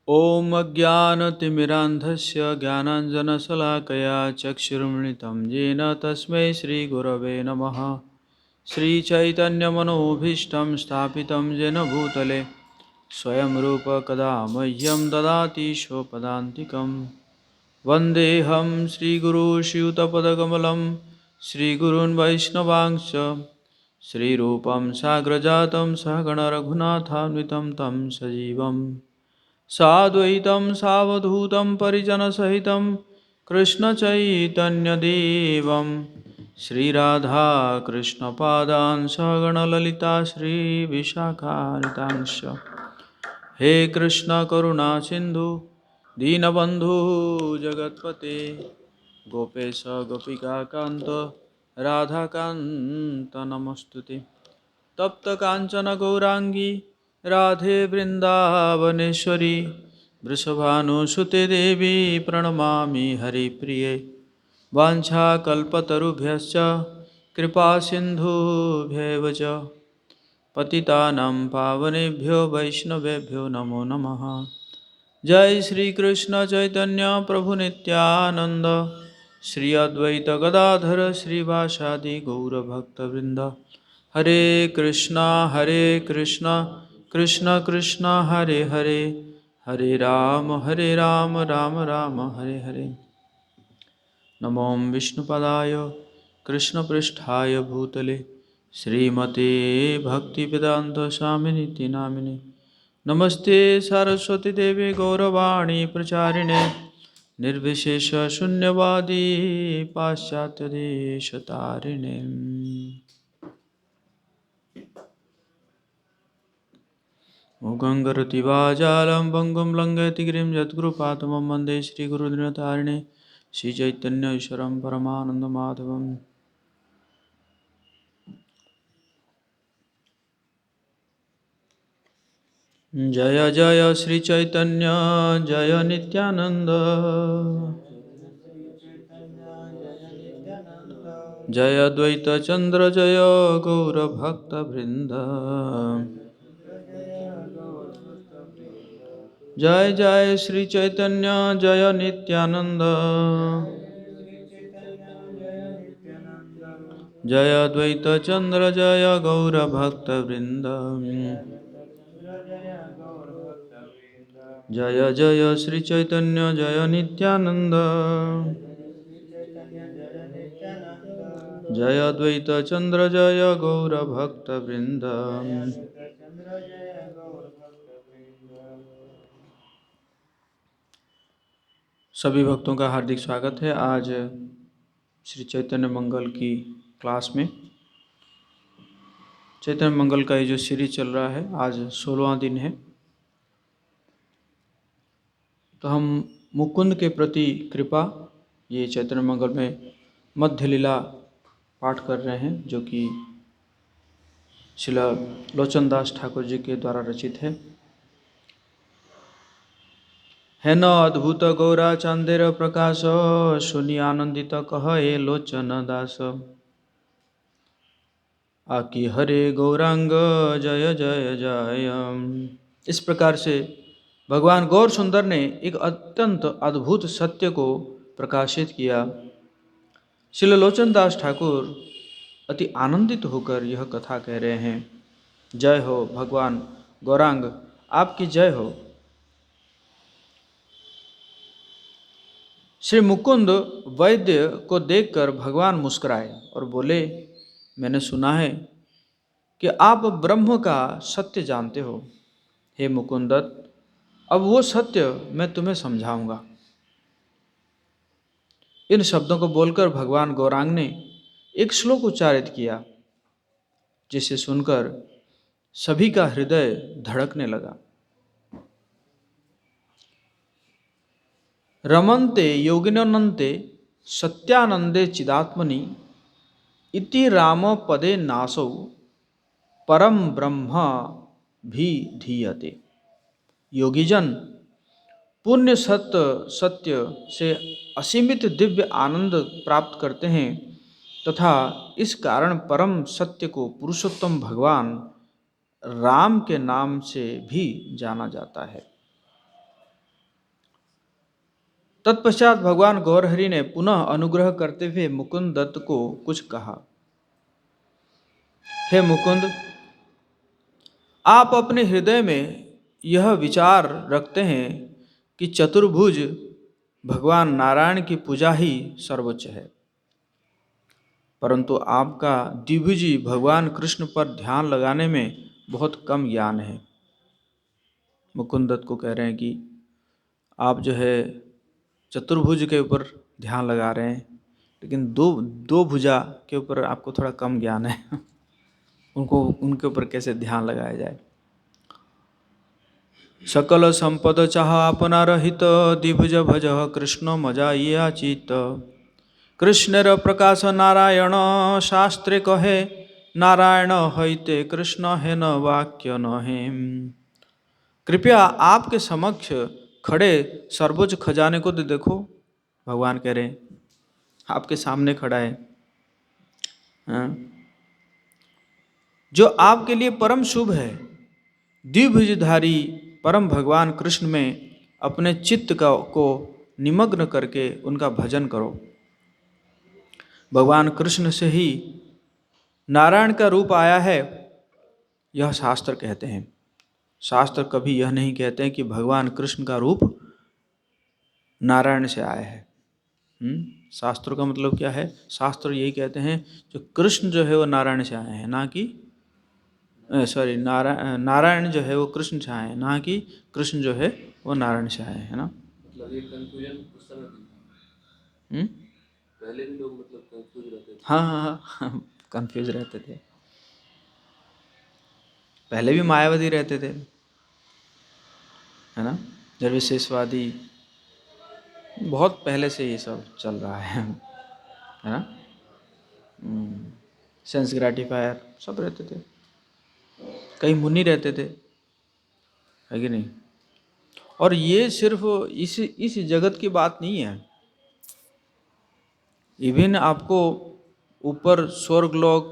ॐ अज्ञानतिमिरान्धस्य ज्ञानाञ्जनशलाकया चक्षुरुन्मिलितं येन तस्मै श्रीगुरवे नमः। श्रीचैतन्यमनोभीष्टं स्थापितं येन भूतले स्वयं रूप कदा मह्यं ददाति स्वपदान्तिकं। वन्देऽहं श्रीगुरू श्रीयुतपदकमलं श्रीगुरून् वैष्णवांश्च श्रीरूपं साग्रजातं सहगणरघुनाथान्वितं तं सजीवम् साद्वैतं सावधूतं परिजनसहितं कृष्णचैतन्यदेवं श्रीराधाकृष्णपादान् सहगणललिता श्रीविशाखान्वितांश्च। हे कृष्ण करुणा सिन्धु दीनबन्धु जगत्पते गोपेश गोपिकान्त राधाकान्त नमस्तुते। तप्त कांचन गौरांगी राधे वृंदावनेश्वरी वृषभानुसुते देवी प्रणमामि हरिप्रिये। वाञ्छाकल्पतरुभ्यश्च कृपा सिन्धुभ्यैव च पतितानां पावनेभ्यो वैष्णवेभ्यो नमो नमः। जय श्री कृष्ण चैतन्य प्रभु नित्यानंद श्री अद्वैत गदाधर श्रीवासादि गौरभक्तवृंद। हरे कृष्णा कृष्ण कृष्ण हरे हरे, हरे राम राम राम हरे हरे। नमो विष्णुपदाय कृष्णपृष्ठाय भूतले श्रीमते भक्तिवेदांत स्वामिनिति नामिने। नमस्ते सरस्वती देवे गौरवाणी प्रचारिणे निर्विशेष शून्यवादी पाश्चात्यदेशतारिणे। गंगरतिवाजालं भंगुं लंघयति गिरिं यत्कृपातमं वन्दे श्रीगुरुदिनतारिणे श्रीचैतन्येश्वरं परमानन्दमाधवम्। जय जय श्री चैतन्य जय नित्यानंद, जय अद्वैत चंद्र जय गौरभक्तवृंद। जय जय श्री चैतन्य जय नित्यानंद, जय अद्वैत चंद्र जय गौरभक्तवृंद। जय जय श्री चैतन्य जय नित्यानंद, जय अद्वैत चंद्र जय गौरभक्तवृंद। सभी भक्तों का हार्दिक स्वागत है आज श्री चैतन्य मंगल की क्लास में। चैतन्य मंगल का ये जो सीरीज चल रहा है आज 16वां दिन है। तो हम मुकुंद के प्रति कृपा ये चैतन्य मंगल में मध्य लीला पाठ कर रहे हैं, जो कि श्रील लोचन दास ठाकुर जी के द्वारा रचित है। है न अद्भुत गौरा चांदेर प्रकाश, सुनि आनंदित कहे लोचन दास। आकी हरे गौरांग जय जय जय। इस प्रकार से भगवान गौर सुंदर ने एक अत्यंत अद्भुत सत्य को प्रकाशित किया। श्री लोचन दास ठाकुर अति आनंदित होकर यह कथा कह रहे हैं। जय हो भगवान गौरांग, आपकी जय हो। श्री मुकुंद वैद्य को देखकर भगवान मुस्कुराए और बोले, मैंने सुना है कि आप ब्रह्म का सत्य जानते हो। हे मुकुंदत, अब वो सत्य मैं तुम्हें समझाऊंगा। इन शब्दों को बोलकर भगवान गौरांग ने एक श्लोक उच्चारित किया, जिसे सुनकर सभी का हृदय धड़कने लगा। रमन्ते योगिनन्ते सत्यानंदे चिदात्मनि इति राम पदे नासौ परम ब्रह्म भी धीयते। योगीजन पुण्य सत्य से असीमित दिव्य आनंद प्राप्त करते हैं तथा इस कारण परम सत्य को पुरुषोत्तम भगवान राम के नाम से भी जाना जाता है। तत्पश्चात भगवान गौरहरि ने पुनः अनुग्रह करते हुए मुकुंद दत्त को कुछ कहा। हे मुकुंद, आप अपने हृदय में यह विचार रखते हैं कि चतुर्भुज भगवान नारायण की पूजा ही सर्वोच्च है, परंतु आपका द्विभुजी भगवान कृष्ण पर ध्यान लगाने में बहुत कम ज्ञान है। मुकुंद दत्त को कह रहे हैं कि आप जो है चतुर्भुज के ऊपर ध्यान लगा रहे हैं, लेकिन दो भुजा के ऊपर आपको थोड़ा कम ज्ञान है। उनके ऊपर कैसे ध्यान लगाया जाए। सकल संपद चाह अपना रहित, द्विभुज भज कृष्ण मजा या चित। कृष्णेर प्रकाश नारायण, शास्त्रे कहे नारायण हईते कृष्ण है न वाक्य न है। कृपया आपके समक्ष खड़े सर्वोच्च खजाने को देखो। भगवान कह रहे हैं आपके सामने खड़ा है, जो आपके लिए परम शुभ है। द्विभुजधारी परम भगवान कृष्ण में अपने चित्त को निमग्न करके उनका भजन करो। भगवान कृष्ण से ही नारायण का रूप आया है, यह शास्त्र कहते हैं। शास्त्र कभी यह नहीं कहते हैं कि भगवान कृष्ण का रूप नारायण से आया है। शास्त्रों का मतलब क्या है? शास्त्र यही कहते हैं जो कृष्ण जो है वो नारायण से आए हैं, ना कि नारायण जो है वो कृष्ण से आए हैं, ना कि कृष्ण जो है वो नारायण से आए हैं ना। मतलब ये कंफ्यूजन उस समय भी था। पहले भी लोग मतलब कंफ्यूज रहते थे। हाँ, कंफ्यूज रहते थे। पहले भी मायावादी रहते थे, है ना। निर्विशेषवादी, बहुत पहले से ये सब चल रहा है ना। सेंस ग्रेटिफायर सब रहते थे, कई मुनि रहते थे, है कि नहीं। और ये सिर्फ इस जगत की बात नहीं है। इवन आपको ऊपर स्वर्ग लोक,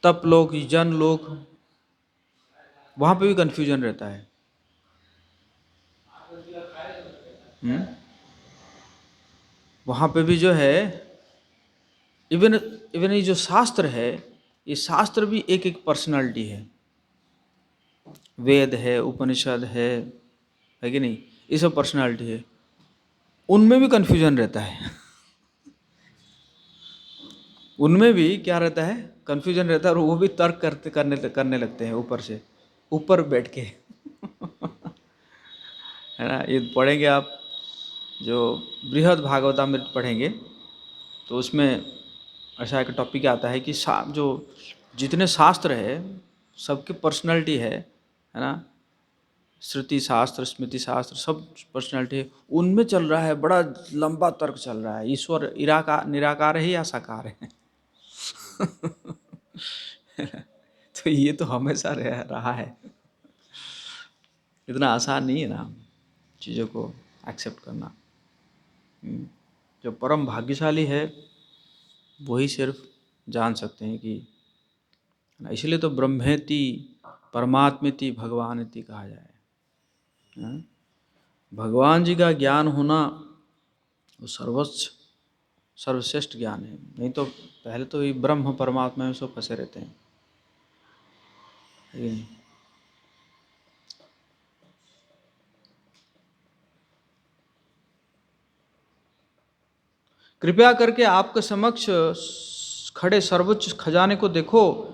तप लोक, जन लोक, वहाँ पे भी कन्फ्यूजन रहता है। वहाँ पे भी जो है इवन ये जो शास्त्र है, ये शास्त्र भी एक एक पर्सनालिटी है। वेद है, उपनिषद है कि नहीं, ये सब पर्सनालिटी है। उनमें भी कन्फ्यूजन रहता है। उनमें भी क्या रहता है? कन्फ्यूजन रहता है, और वो भी तर्क करने लगते हैं ऊपर से, ऊपर बैठ के। है ना। ये पढ़ेंगे आप, जो बृहद भागवतामृत पढ़ेंगे तो उसमें ऐसा एक टॉपिक आता है कि जो जितने शास्त्र है सबकी पर्सनालिटी है ना। श्रुति शास्त्र, स्मृति शास्त्र, सब पर्सनालिटी है। उनमें चल रहा है, बड़ा लंबा तर्क चल रहा है, ईश्वर निराकार है या साकार है। तो ये तो हमेशा रहा है। इतना आसान नहीं है ना चीज़ों को एक्सेप्ट करना। जो परम भाग्यशाली है वही सिर्फ जान सकते हैं कि, इसलिए तो ब्रह्मेति परमात्मेति भगवानेति कहा जाए। भगवान जी का ज्ञान होना वो सर्वश्रेष्ठ ज्ञान है। नहीं तो पहले तो ये ब्रह्म परमात्मा में सब फंसे रहते हैं। कृपया करके आपके समक्ष खड़े सर्वोच्च खजाने को देखो,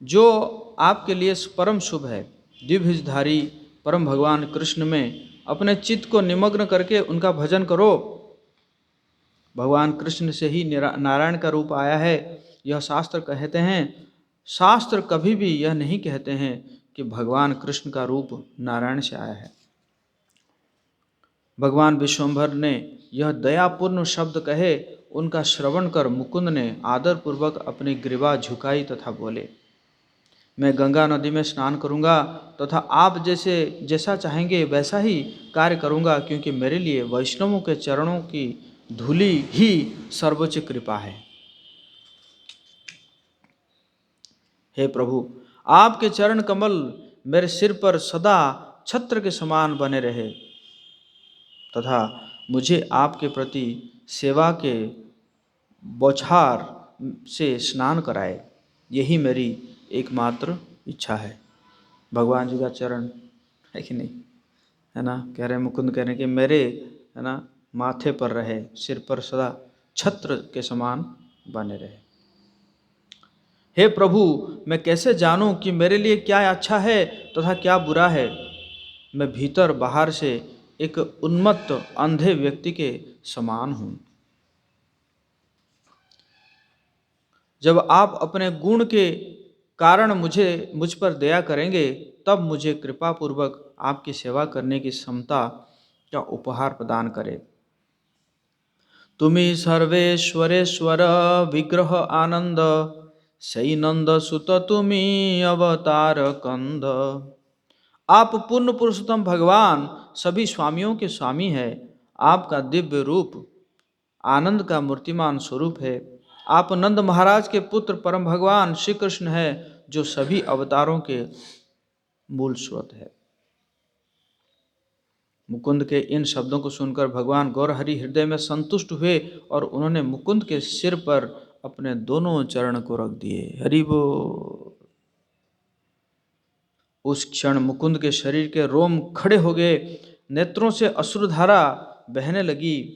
जो आपके लिए परम शुभ है। द्विभुजधारी परम भगवान कृष्ण में अपने चित्त को निमग्न करके उनका भजन करो। भगवान कृष्ण से ही नारायण का रूप आया है, यह शास्त्र कहते हैं। शास्त्र कभी भी यह नहीं कहते हैं कि भगवान कृष्ण का रूप नारायण से आया है। भगवान विश्वम्भर ने यह दयापूर्ण शब्द कहे, उनका श्रवण कर मुकुंद ने आदरपूर्वक अपनी ग्रीवा झुकाई तथा बोले, मैं गंगा नदी में स्नान करूंगा तथा आप जैसा चाहेंगे वैसा ही कार्य करूंगा, क्योंकि मेरे लिए वैष्णवों के चरणों की धूलि ही सर्वोच्च कृपा है। हे प्रभु, आपके चरण कमल मेरे सिर पर सदा छत्र के समान बने रहे। तथा मुझे आपके प्रति सेवा के बौछार से स्नान कराए, यही मेरी एकमात्र इच्छा है। भगवान जी का चरण है कि नहीं, है ना। कह रहे मुकुंद कह रहे कि मेरे, है ना, माथे पर रहे, सिर पर सदा छत्र के समान बने रहे। हे प्रभु, मैं कैसे जानूं कि मेरे लिए क्या अच्छा है तथा क्या बुरा है। मैं भीतर बाहर से एक उन्मत्त अंधे व्यक्ति के समान हूं। जब आप अपने गुण के कारण मुझ पर दया करेंगे, तब मुझे कृपा पूर्वक आपकी सेवा करने की क्षमता का उपहार प्रदान करें। तुम्ही सर्वेश्वरेश्वर विग्रह आनंद, सई नंद सुत तुम्ही अवतार कंद। आप पूर्ण पुरुषोत्तम भगवान सभी स्वामियों के स्वामी है। आपका दिव्य रूप आनंद का मूर्तिमान स्वरूप है। आप नंद महाराज के पुत्र परम भगवान श्री कृष्ण है, जो सभी अवतारों के मूल स्रोत है। मुकुंद के इन शब्दों को सुनकर भगवान गौरहरि हृदय में संतुष्ट हुए और उन्होंने मुकुंद के सिर पर अपने दोनों चरण को रख दिए। हरि बोल। उस क्षण मुकुंद के शरीर के रोम खड़े हो गए, नेत्रों से अश्रुधारा बहने लगी।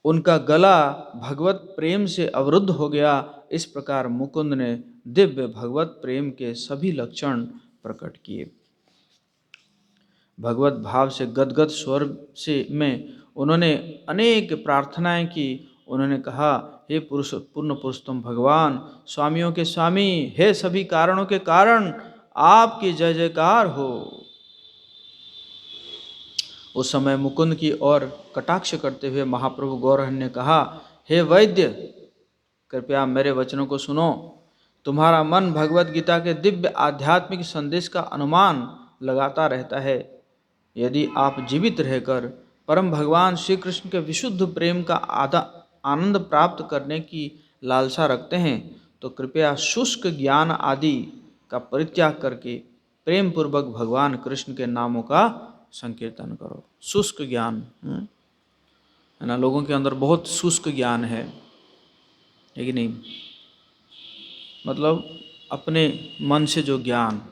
उनका गला भगवत प्रेम से अवरुद्ध हो गया। इस प्रकार मुकुंद ने दिव्य भगवत प्रेम के सभी लक्षण प्रकट किए। भगवत भाव से गदगद स्वर में उन्होंने अनेक प्रार्थनाएं की। उन्होंने कहा, हे पूर्ण पुरुषोत्तम भगवान, स्वामियों के स्वामी, हे सभी कारणों के कारण, आपकी जय जयकार हो। उस समय मुकुंद की ओर कटाक्ष करते हुए महाप्रभु गौरहर ने कहा, हे वैद्य, कृपया मेरे वचनों को सुनो। तुम्हारा मन भगवत गीता के दिव्य आध्यात्मिक संदेश का अनुमान लगाता रहता है। यदि आप जीवित रहकर परम भगवान श्री कृष्ण के विशुद्ध प्रेम का आनंद प्राप्त करने की लालसा रखते हैं, तो कृपया शुष्क ज्ञान आदि का परित्याग करके प्रेम पूर्वक भगवान कृष्ण के नामों का संकीर्तन करो। शुष्क ज्ञान है ना, लोगों के अंदर बहुत शुष्क ज्ञान है कि नहीं, मतलब अपने मन से जो ज्ञान।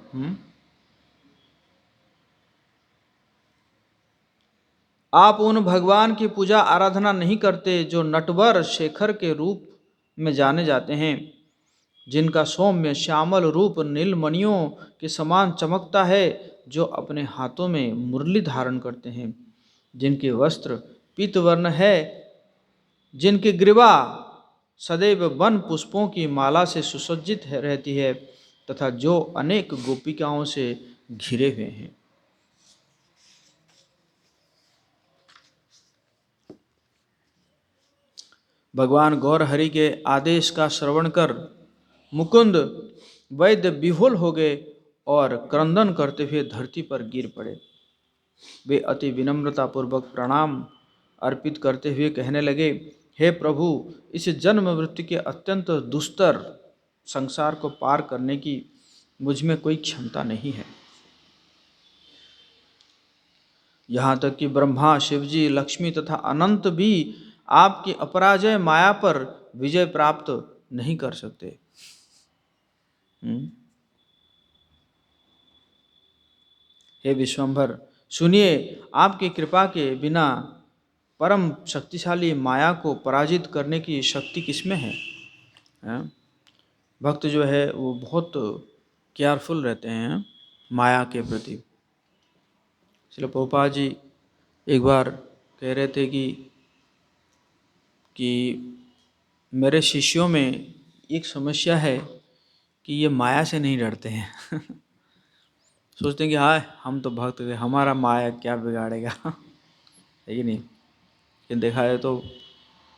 आप उन भगवान की पूजा आराधना नहीं करते जो नटवर शेखर के रूप में जाने जाते हैं, जिनका सौम्य श्यामल रूप नीलमणियों के समान चमकता है, जो अपने हाथों में मुरली धारण करते हैं, जिनके वस्त्र पीतवर्ण है, जिनकी ग्रीवा सदैव वन पुष्पों की माला से सुसज्जित रहती है, तथा जो अनेक गोपिकाओं से घिरे हुए हैं। भगवान गौरहरि के आदेश का श्रवण कर मुकुंद वैद्य विह्वल हो गए और क्रंदन करते हुए धरती पर गिर पड़े। वे अति विनम्रता पूर्वक प्रणाम अर्पित करते हुए कहने लगे, हे प्रभु, इस जन्म मृत्यु के अत्यंत दुस्तर संसार को पार करने की मुझ में कोई क्षमता नहीं है। यहाँ तक कि ब्रह्मा, शिवजी, लक्ष्मी तथा अनंत भी आपकी अपराजय माया पर विजय प्राप्त नहीं कर सकते। हे विश्वंभर, सुनिए, आपकी कृपा के बिना परम शक्तिशाली माया को पराजित करने की शक्ति किसमें है? भक्त जो है वो बहुत केयरफुल रहते हैं माया के प्रति। श्रील प्रभुपाद जी एक बार कह रहे थे कि मेरे शिष्यों में एक समस्या है कि ये माया से नहीं डरते हैं। सोचते हैं कि हाँ, हम तो भक्त हैं, हमारा माया क्या बिगाड़ेगा। है कि नहीं? लेकिन देखा है तो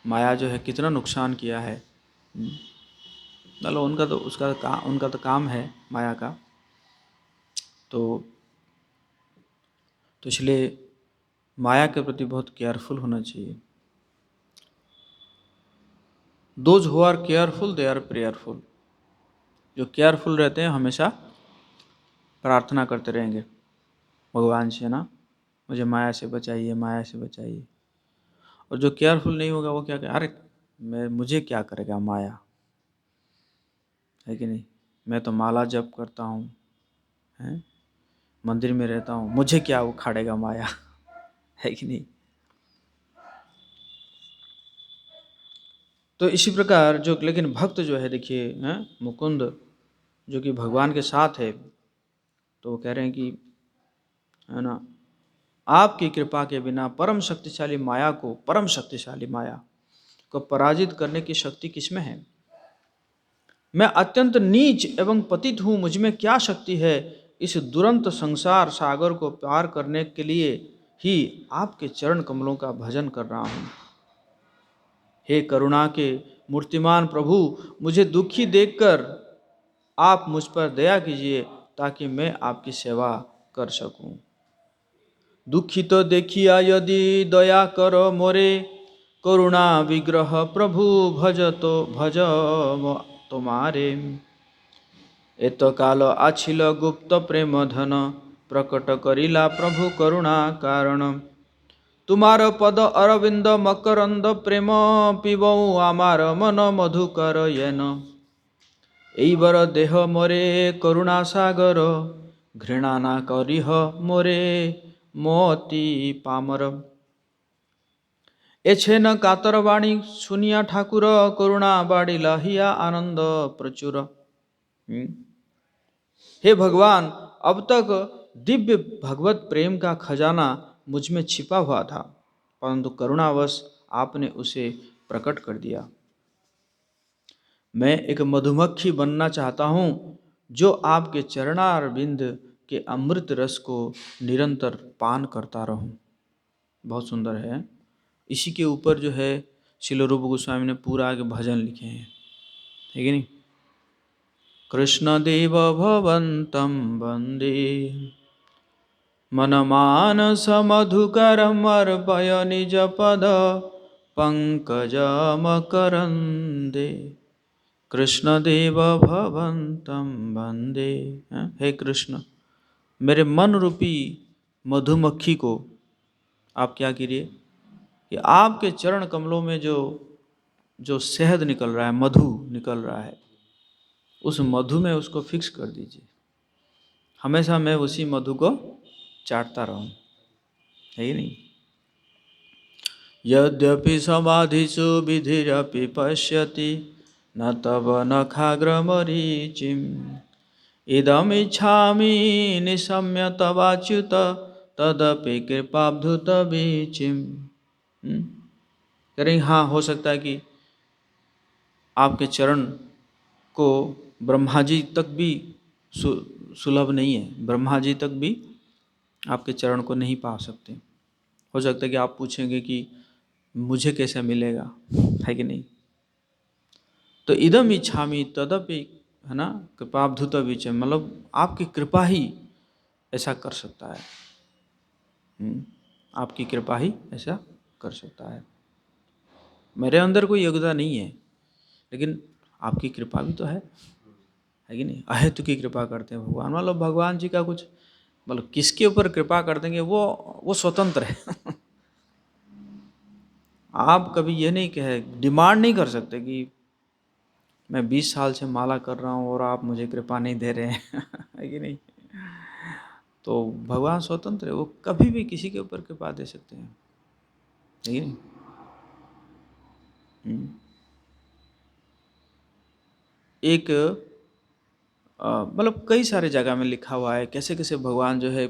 माया जो है कितना नुकसान किया है। मतलब उनका तो काम है माया का। तो इसलिए माया के प्रति बहुत केयरफुल होना चाहिए। Those who are careful they are prayerful. जो केयरफुल रहते हैं हमेशा प्रार्थना करते रहेंगे भगवान से ना। मुझे माया से बचाइए, माया से बचाइए। और जो केयरफुल नहीं होगा वो क्या कहे, अरे मुझे क्या करेगा माया, है कि नहीं। मैं तो माला जप करता हूँ, हैं, मंदिर में रहता हूँ, मुझे क्या उखाड़ेगा माया, है कि नहीं। तो इसी प्रकार जो लेकिन भक्त जो है देखिए, हैं, मुकुंद जो कि भगवान के साथ है, तो वो कह रहे हैं कि, है ना, आपकी कृपा के बिना परम शक्तिशाली माया को, परम शक्तिशाली माया को पराजित करने की शक्ति किसमें है। मैं अत्यंत नीच एवं पतित हूँ, मुझमें क्या शक्ति है। इस दुरंत संसार सागर को पार करने के लिए ही आपके चरण कमलों का भजन कर रहा हूँ। हे करुणा के मूर्तिमान प्रभु, मुझे दुखी देखकर आप मुझ पर दया कीजिए ताकि मैं आपकी सेवा कर सकूं। दुखित तो देखिया यदि दया करो मोरे, करुणा विग्रह प्रभु भज तो भज तुम्हारे। एत काल आछिल गुप्त प्रेम धन, प्रकट करिला प्रभु करुणा कारण। तुम्हार पद अरविंद मकरंद प्रेम, पिबऊ आमार मन मधुकर येन। এইবার দেহ মোরে করুণা সাগর, ঘৃণা না করিহ মোরে মতি পামর। এছেন কাতর বাণী শুনিয়া ঠাকুর, করুণा बाड़ी लाहिया आनंद प्रचुर। हे भगवान, अब तक दिव्य भगवत प्रेम का खजाना मुझ में छिपा हुआ था, परंतु करुणावश आपने उसे प्रकट कर दिया। मैं एक मधुमक्खी बनना चाहता हूँ जो आपके चरणारविंद के अमृत रस को निरंतर पान करता रहूं। बहुत सुंदर है। इसी के ऊपर जो है श्रील रूप गोस्वामी ने पूरा आगे भजन लिखे हैं, है कि नहीं। कृष्ण देव भवंतम वंदे, मन मानस मधुकरम अर्पय निज पद पंकज मकरंदे। कृष्ण देव भवंतम वंदे। हे कृष्ण, मेरे मन रूपी मधुमक्खी को आप क्या कीजिए कि आपके चरण कमलों में जो जो शहद निकल रहा है, मधु निकल रहा है, उस मधु में उसको फिक्स कर दीजिए। हमेशा मैं उसी मधु को चाटता रहूं, है ही नहीं। यद्यपि समाधिषु विधिरपि पश्यति, न तव नखाग्रमरीचिम्। इदमिच्छामि निशम्य तवाच्युत, तदपि कृपाब्धुत बीचिम। कह रही हाँ, हो सकता है कि आपके चरण को ब्रह्मा जी तक भी सुलभ नहीं है, ब्रह्मा जी तक भी आपके चरण को नहीं पा सकते। हो सकता है कि आप पूछेंगे कि मुझे कैसे मिलेगा, है कि नहीं। तो इदम इच्छामि तदपि, है ना, कृपाब्धुत बीच, मतलब आपकी कृपा ही ऐसा कर सकता है। आपकी कृपा ही ऐसा कर सकता है। मेरे अंदर कोई योग्यता नहीं है, लेकिन आपकी कृपा भी तो है कि नहीं। अहेतु की कृपा करते हैं भगवान, मतलब भगवान जी का कुछ, मतलब किसके ऊपर कृपा कर देंगे वो स्वतंत्र है। आप कभी ये नहीं कहे, डिमांड नहीं कर सकते कि मैं 20 साल से माला कर रहा हूँ और आप मुझे कृपा नहीं दे रहे हैं। है कि नहीं। तो भगवान स्वतंत्र है, वो कभी भी किसी के ऊपर कृपा दे सकते हैं, है कि नहीं। एक मतलब कई सारे जगह में लिखा हुआ है कैसे कैसे भगवान जो है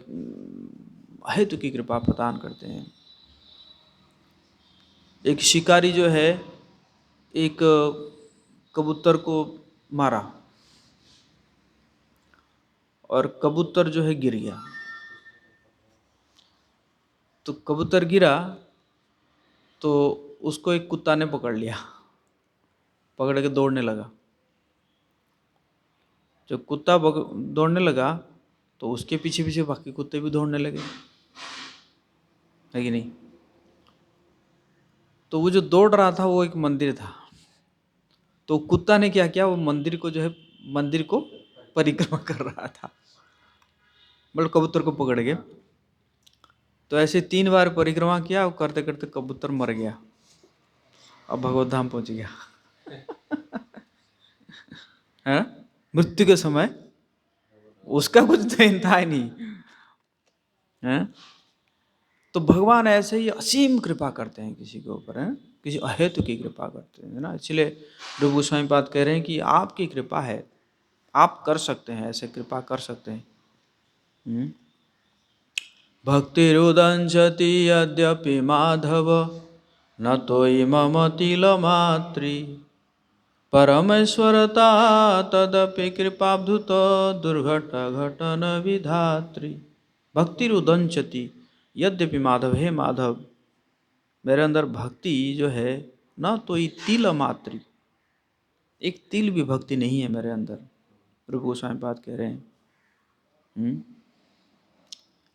हेतु की कृपा प्रदान करते हैं। एक शिकारी जो है एक कबूतर को मारा और कबूतर जो है गिर गया। तो कबूतर गिरा तो उसको एक कुत्ता ने पकड़ लिया, पकड़ के दौड़ने लगा। जब कुत्ता दौड़ने लगा तो उसके पीछे पीछे बाकी कुत्ते भी दौड़ने लगे, है कि नहीं। तो वो जो दौड़ रहा था वो एक मंदिर था। तो कुत्ता ने क्या किया, वो मंदिर को जो है मंदिर को परिक्रमा कर रहा था, मतलब कबूतर को पकड़ के। तो ऐसे 3 बार परिक्रमा किया, और करते करते कबूतर मर गया, अब भगवत धाम पहुंच गया। है ना? मृत्यु के समय उसका कुछ देन था ही नहीं है। तो भगवान ऐसे ही असीम कृपा करते हैं किसी के ऊपर, है किसी अहेतु की कृपा करते हैं ना। इसलिए रूप गोस्वामी पाद कह रहे हैं कि आपकी कृपा है, आप कर सकते हैं, ऐसे कृपा कर सकते हैं। भक्तिरुदंशति यद्यपि माधव न तोयि मम तिलमात्री परमेश्वरता तदपि कृपाब्धुत दुर्घट घटन विधात्री। भक्तिरुदंशति यद्यपि माधव, हे माधव मेरे अंदर भक्ति जो है न तो ये तिल मात्री, एक तिल भी भक्ति नहीं है मेरे अंदर, रूप गोस्वामी पाद कह रहे हैं।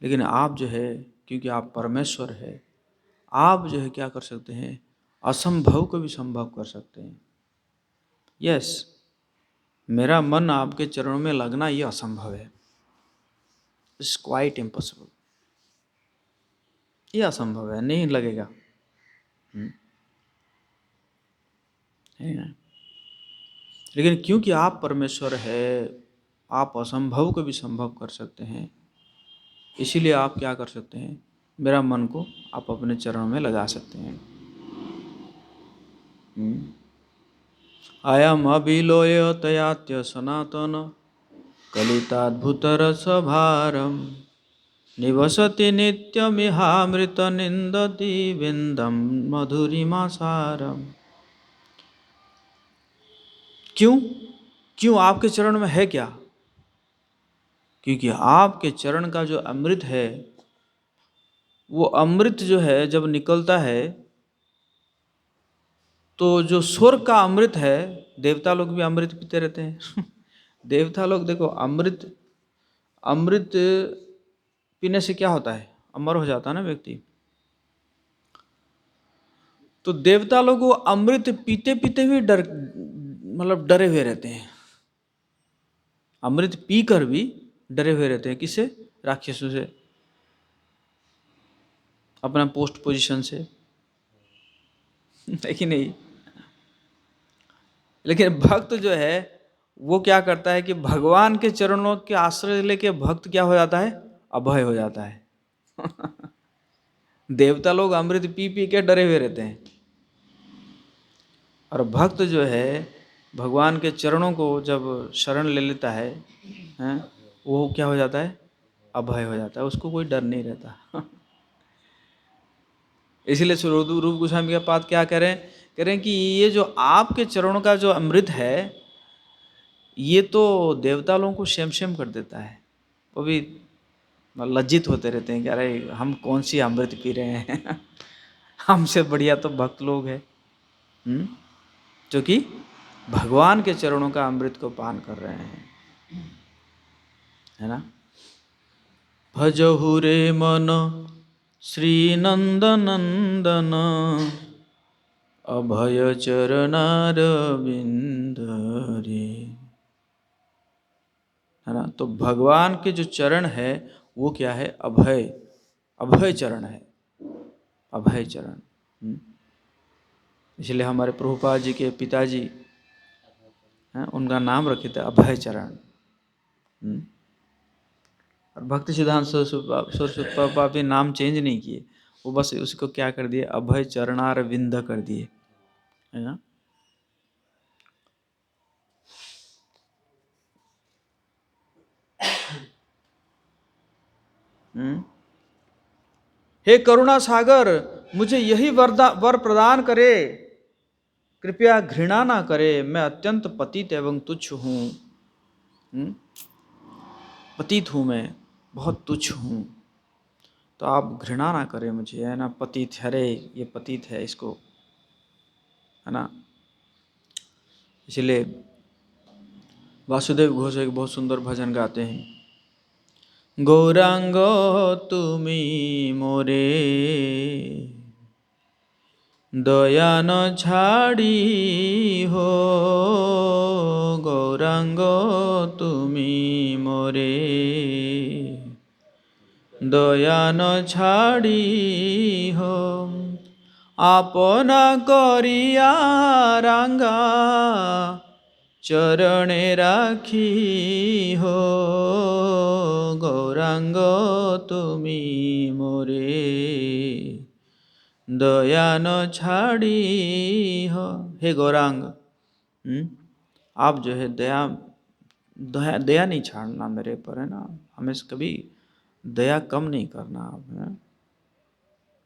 लेकिन आप जो है, क्योंकि आप परमेश्वर है, आप जो है क्या कर सकते हैं, असंभव को भी संभव कर सकते हैं। यस, मेरा मन आपके चरणों में लगना ये असंभव है, इट्स क्वाइट इम्पॉसिबल, ये असंभव है, नहीं लगेगा। है ना? लेकिन क्योंकि आप परमेश्वर है, आप असंभव को भी संभव कर सकते हैं, इसीलिए आप क्या कर सकते हैं, मेरा मन को आप अपने चरणों में लगा सकते हैं। अयम अभिलोय तयात्य सनातन कलिताद्भुत रसभारम निवसति नित्यमिहामृत निंदति विंदम मधुरिमा सारम। क्यों? क्यों आपके चरण में है क्या? क्योंकि आपके चरण का जो अमृत है, वो अमृत जो है जब निकलता है तो जो स्वर्ग का अमृत है, देवता लोग भी अमृत पीते रहते हैं। देवता लोग देखो, अमृत अमृत पीने से क्या होता है, अमर हो जाता है ना व्यक्ति। तो देवता लोग वो अमृत पीते पीते भी डरे हुए रहते हैं, अमृत पीकर भी डरे हुए रहते हैं। किससे? राक्षसों से, अपना पोस्ट पोजीशन से, है कि नहीं? लेकिन भक्त जो है वो क्या करता है कि भगवान के चरणों के आश्रय लेके भक्त क्या हो जाता है, अभय हो जाता है। देवता लोग अमृत पी पी के डरे हुए रहते हैं, और भक्त जो है भगवान के चरणों को जब शरण ले लेता है, वो क्या हो जाता है, अभय हो जाता है, उसको कोई डर नहीं रहता। इसीलिए रूप गोस्वामी के पाद क्या कह रहे हैं कि ये जो आपके चरणों का जो अमृत है, ये तो देवता लोगों को शेम शेम कर देता है, वो भी लज्जित होते रहते हैं कि अरे हम कौन सी अमृत पी रहे हैं। हमसे बढ़िया तो भक्त लोग हैं, जो कि भगवान के चरणों का अमृत को पान कर रहे हैं, है ना। भजहु रे मन श्री नंद नंदन अभय चरणार बिंद रे, है ना। तो भगवान के जो चरण है वो क्या है, अभय, अभय चरण है, अभय चरण। इसलिए हमारे प्रभुपाद जी के पिताजी हैं, उनका नाम रखे थे अभय चरण। और भक्ति सिद्धांत सरस्वती पापा भी नाम चेंज नहीं किए, वो बस उसको क्या कर दिए, अभय चरणार विंद कर दिए, है ना। हे करुणा सागर, मुझे यही वर प्रदान करे, कृपया घृणा ना करे, मैं अत्यंत पतित एवं तुच्छ हूँ। पतित हूँ मैं, बहुत तुच्छ हूँ, तो आप घृणा ना करें मुझे, है ना। पतित, अरे ये पतित है, इसको, है ना। इसलिए वासुदेव घोष एक बहुत सुंदर भजन गाते हैं, गौरांग तुमी मोरे दया न छाड़ी हो, गौरांग तुमी मोरे दया न छाड़ी हो, आपना करिया रांगा चरणे राखी हो, गौरांग तुमी मोरे दया न छाड़ी हो। हे गौरांग, आप जो है दया दया दया नहीं छाड़ना मेरे पर, है ना, हमें से कभी दया कम नहीं करना आप, है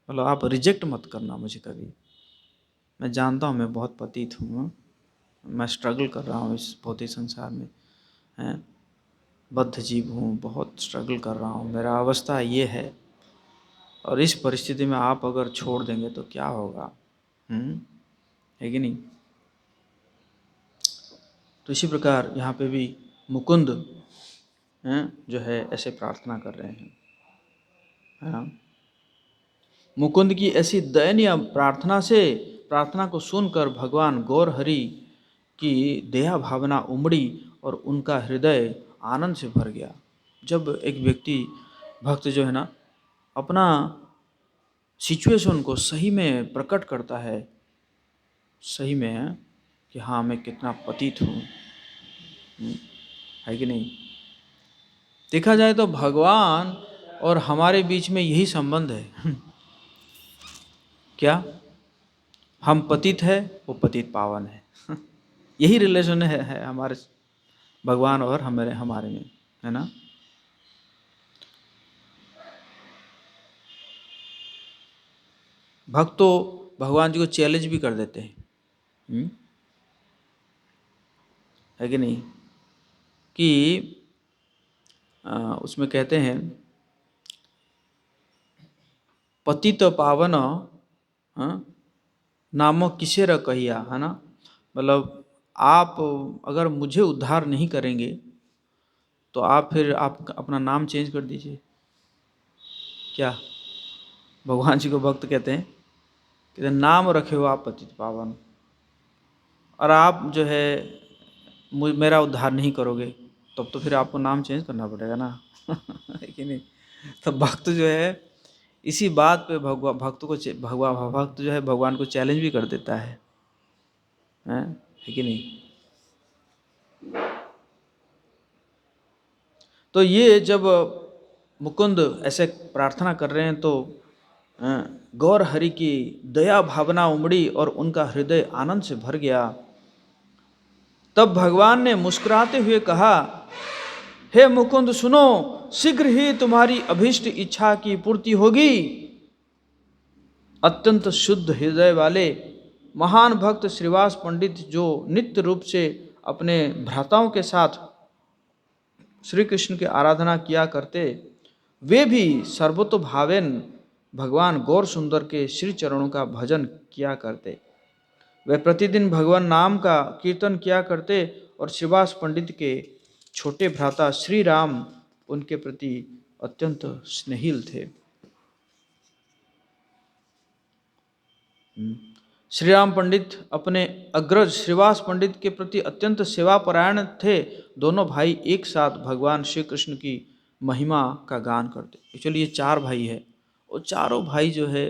मतलब आप रिजेक्ट मत करना मुझे कभी। मैं जानता हूँ मैं बहुत पतित हूँ, मैं स्ट्रगल कर रहा हूँ इस भौतिक संसार में, हैं, बद्ध जीव हूँ, बहुत स्ट्रगल कर रहा हूँ, मेरा अवस्था ये है, और इस परिस्थिति में आप अगर छोड़ देंगे तो क्या होगा, है कि नहीं। तो इसी प्रकार यहाँ पे भी मुकुंद जो है ऐसे प्रार्थना कर रहे हैं, है ना। मुकुंद की ऐसी दयनीय प्रार्थना को सुनकर भगवान गौर हरि की दया भावना उमड़ी और उनका हृदय आनंद से भर गया। जब एक व्यक्ति भक्त जो है ना अपना सिचुएशन को सही में प्रकट करता है, सही में है कि हाँ मैं कितना पतित हूँ, है कि नहीं। देखा जाए तो भगवान और हमारे बीच में यही संबंध है क्या, हम पतित है, वो पतित पावन है यही रिलेशन है हमारे भगवान और हमारे में, है ना। भक्त तो भगवान जी को चैलेंज भी कर देते हैं, है कि नहीं, कि उसमें कहते हैं पतित पावन नामो किसेर कहिया, है ना, मतलब आप अगर मुझे उद्धार नहीं करेंगे तो आप फिर आप अपना नाम चेंज कर दीजिए। क्या भगवान जी को भक्त कहते हैं नाम रखे हो आप पतित पावन, और आप जो है मेरा उद्धार नहीं करोगे तब तो फिर आपको नाम चेंज करना पड़ेगा ना है कि नहीं। तो भक्त जो है इसी बात पे भक्त जो है भगवान को चैलेंज भी कर देता है कि नहीं। तो ये जब मुकुंद ऐसे प्रार्थना कर रहे हैं तो गौर हरि की दया भावना उमड़ी और उनका हृदय आनंद से भर गया। तब भगवान ने मुस्कुराते हुए कहा, हे मुकुंद सुनो, शीघ्र ही तुम्हारी अभीष्ट इच्छा की पूर्ति होगी। अत्यंत शुद्ध हृदय वाले महान भक्त श्रीवास पंडित जो नित्य रूप से अपने भ्राताओं के साथ श्री कृष्ण की आराधना किया करते, वे भी सर्वतोभावेन भगवान गौर सुंदर के श्री चरणों का भजन किया करते। वे प्रतिदिन भगवान नाम का कीर्तन किया करते और श्रीवास पंडित के छोटे भ्राता श्री राम उनके प्रति अत्यंत स्नेहिल थे। श्री राम पंडित अपने अग्रज श्रीवास पंडित के प्रति अत्यंत सेवापरायण थे। दोनों भाई एक साथ भगवान श्री कृष्ण की महिमा का गान करते। एक्चुअली ये 4 भाई है और चारों भाई जो है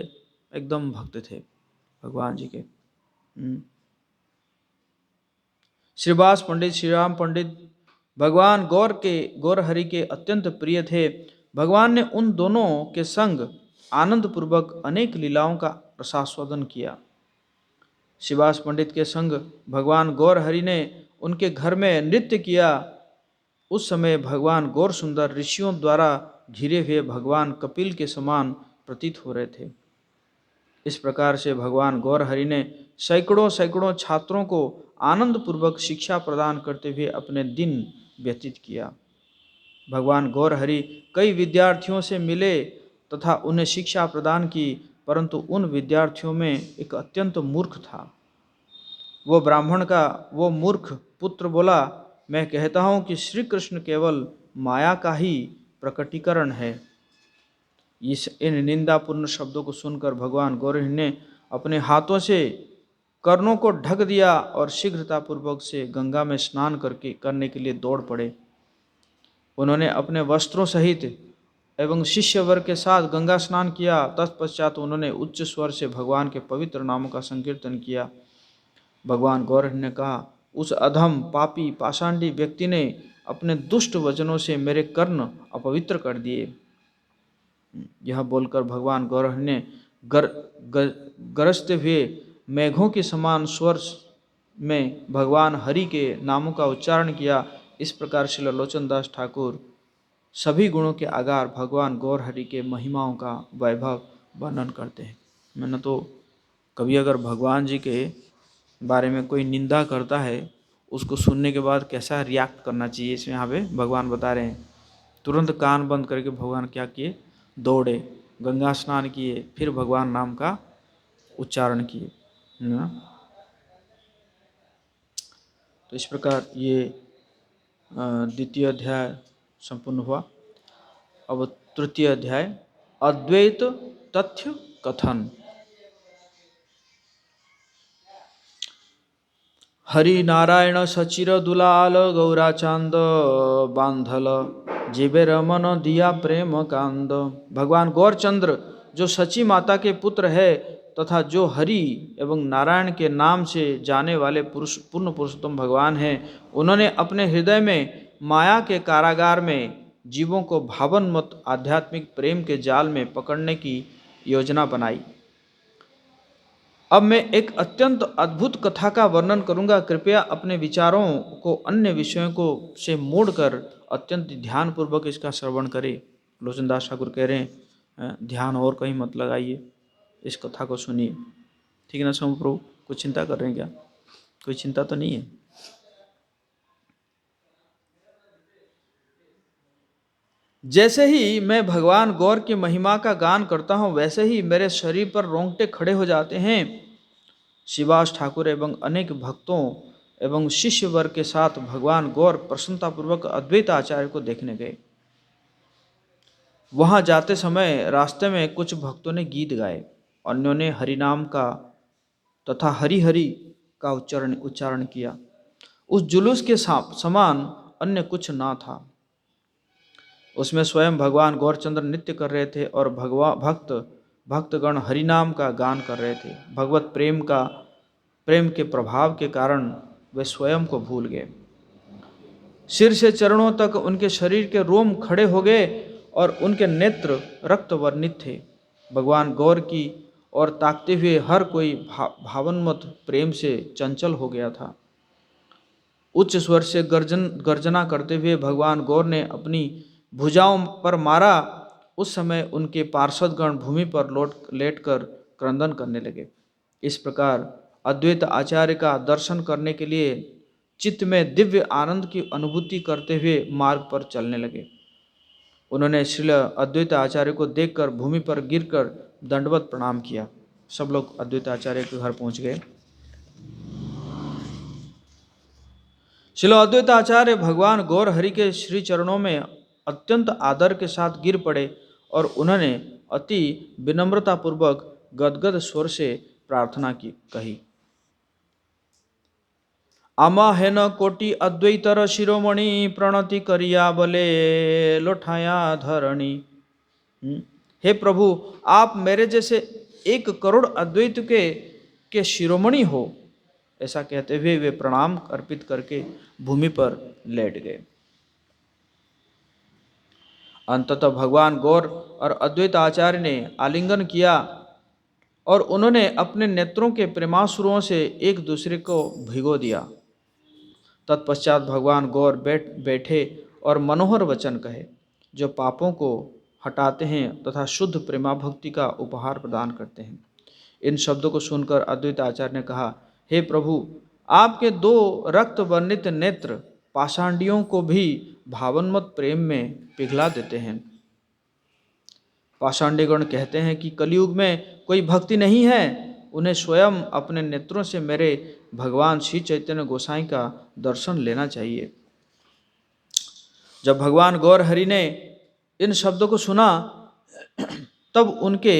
एकदम भक्त थे भगवान जी के। श्रीवास पंडित श्री राम पंडित भगवान गौर हरि के अत्यंत प्रिय थे। भगवान ने उन दोनों के संग आनंद पूर्वक अनेक लीलाओं का रसास्वादन किया। श्रीवास पंडित के संग भगवान गौर हरि ने उनके घर में नृत्य किया। उस समय भगवान गौर सुंदर ऋषियों द्वारा घिरे हुए भगवान कपिल के समान प्रतीत हो रहे थे। इस प्रकार से भगवान गौर हरि ने सैकड़ों छात्रों को आनंद पूर्वक शिक्षा प्रदान करते हुए अपने दिन व्यतीत किया। भगवान गौर हरि कई विद्यार्थियों से मिले तथा उन्हें शिक्षा प्रदान की, परंतु उन विद्यार्थियों में एक अत्यंत मूर्ख था। वो ब्राह्मण का वो मूर्ख पुत्र बोला, मैं कहता हूँ कि श्री कृष्ण केवल माया का ही प्रकटीकरण है। इन निंदापूर्ण शब्दों को सुनकर भगवान गौर हरि ने अपने हाथों से कर्णों को ढक दिया और शीघ्रतापूर्वक से गंगा में स्नान करने के लिए दौड़ पड़े। उन्होंने अपने वस्त्रों सहित एवं शिष्य वर्ग के साथ गंगा स्नान किया। तत्पश्चात उन्होंने उच्च स्वर से भगवान के पवित्र नामों का संकीर्तन किया। भगवान गौरहरि ने कहा, उस अधम पापी पाषांडी व्यक्ति ने अपने दुष्ट वचनों से मेरे कर्ण अपवित्र कर दिए। यह बोलकर भगवान गौरहरि ने गरजते हुए मेघों के समान स्वर में भगवान हरि के नामों का उच्चारण किया। इस प्रकार श्रील लोचन दास ठाकुर सभी गुणों के आगार भगवान गौरहरि के महिमाओं का वैभव वर्णन करते हैं। मैंने तो कभी अगर भगवान जी के बारे में कोई निंदा करता है, उसको सुनने के बाद कैसा रिएक्ट करना चाहिए, इसमें यहाँ पे भगवान बता रहे हैं। तुरंत कान बंद करके भगवान क्या किए, दौड़े, गंगा स्नान किए, फिर भगवान नाम का उच्चारण किए ना। तो इस प्रकार ये द्वितीय अध्याय संपूर्ण हुआ। अब तृतीय अध्याय अद्वैत तथ्य कथन। हरि नारायण सचिर दुलाल गौराचांद बांधल जीवे रमन दिया प्रेम कांद। भगवान गौरचंद्र जो सची माता के पुत्र है तथा जो हरि एवं नारायण के नाम से जाने वाले पूर्ण पुरुषोत्तम भगवान हैं, उन्होंने अपने हृदय में माया के कारागार में जीवों को भावनमत आध्यात्मिक प्रेम के जाल में पकड़ने की योजना बनाई। अब मैं एक अत्यंत अद्भुत कथा का वर्णन करूंगा। कृपया अपने विचारों को अन्य विषयों को से मोड़कर अत्यंत ध्यानपूर्वक इसका श्रवण करें। लोचनदास ठाकुर कह रहे हैं, ध्यान और कहीं मत लगाइए, इस कथा को सुनिए। ठीक है ना स्वामी प्रभु? कुछ चिंता कर रहे हैं क्या? कोई चिंता तो नहीं है? जैसे ही मैं भगवान गौर की महिमा का गान करता हूँ, वैसे ही मेरे शरीर पर रोंगटे खड़े हो जाते हैं। शिवास ठाकुर एवं अनेक भक्तों एवं शिष्य वर्ग के साथ भगवान गौर प्रसन्नतापूर्वक अद्वैत आचार्य को देखने गए। वहां जाते समय रास्ते में कुछ भक्तों ने गीत गाए, अन्यों ने हरिनाम का तथा हरि हरि का उच्चारण किया। उस जुलूस के समान अन्य कुछ ना था। उसमें स्वयं भगवान गौरचंद्र नृत्य कर रहे थे और भक्तगण हरिनाम का गान कर रहे थे। भगवत प्रेम के प्रभाव के कारण वे स्वयं को भूल गए। सिर से चरणों तक उनके शरीर के रोम खड़े हो गए और उनके नेत्र रक्त वर्णित थे। भगवान गौर की ओर ताकते हुए हर कोई भावनमत प्रेम से चंचल हो गया था। उच्च स्वर से गर्जना करते हुए भगवान गौर ने अपनी भुजाओं पर मारा। उस समय उनके पार्षदगण भूमि पर लेटकर क्रंदन करने लगे। इस प्रकार अद्वैत आचार्य का दर्शन करने के लिए चित्त में दिव्य आनंद की अनुभूति करते हुए मार्ग पर चलने लगे। उन्होंने श्रील अद्वैत आचार्य को देखकर भूमि पर गिरकर दंडवत प्रणाम किया। सब लोग अद्वैत आचार्य के घर पहुंच गए। श्रील अद्वैत आचार्य भगवान गौर हरि के श्री चरणों में अत्यंत आदर के साथ गिर पड़े और उन्होंने अति विनम्रतापूर्वक गदगद स्वर से प्रार्थना कही। आमा हेन कोटि अद्वैतर शिरोमणि प्रणति करिया बले लोठाया धरणी। हे प्रभु, आप मेरे जैसे 1 करोड़ अद्वैत के शिरोमणि हो, ऐसा कहते हुए वे प्रणाम अर्पित करके भूमि पर लेट गए। अंततः भगवान गौर और अद्वैत आचार्य ने आलिंगन किया और उन्होंने अपने नेत्रों के प्रेमाश्रुओं से एक दूसरे को भिगो दिया। तत्पश्चात भगवान गौर बैठे और मनोहर वचन कहे, जो पापों को हटाते हैं तथा शुद्ध प्रेमा भक्ति का उपहार प्रदान करते हैं। इन शब्दों को सुनकर अद्वैत आचार्य ने कहा, हे प्रभु, आपके 2 रक्त वर्णित नेत्र पाषांडियों को भी भावनमत प्रेम में पिघला देते हैं। पाषांडीगण कहते हैं कि कलयुग में कोई भक्ति नहीं है। उन्हें स्वयं अपने नेत्रों से मेरे भगवान श्री चैतन्य गोसाई का दर्शन लेना चाहिए। जब भगवान गौर हरि ने इन शब्दों को सुना, तब उनके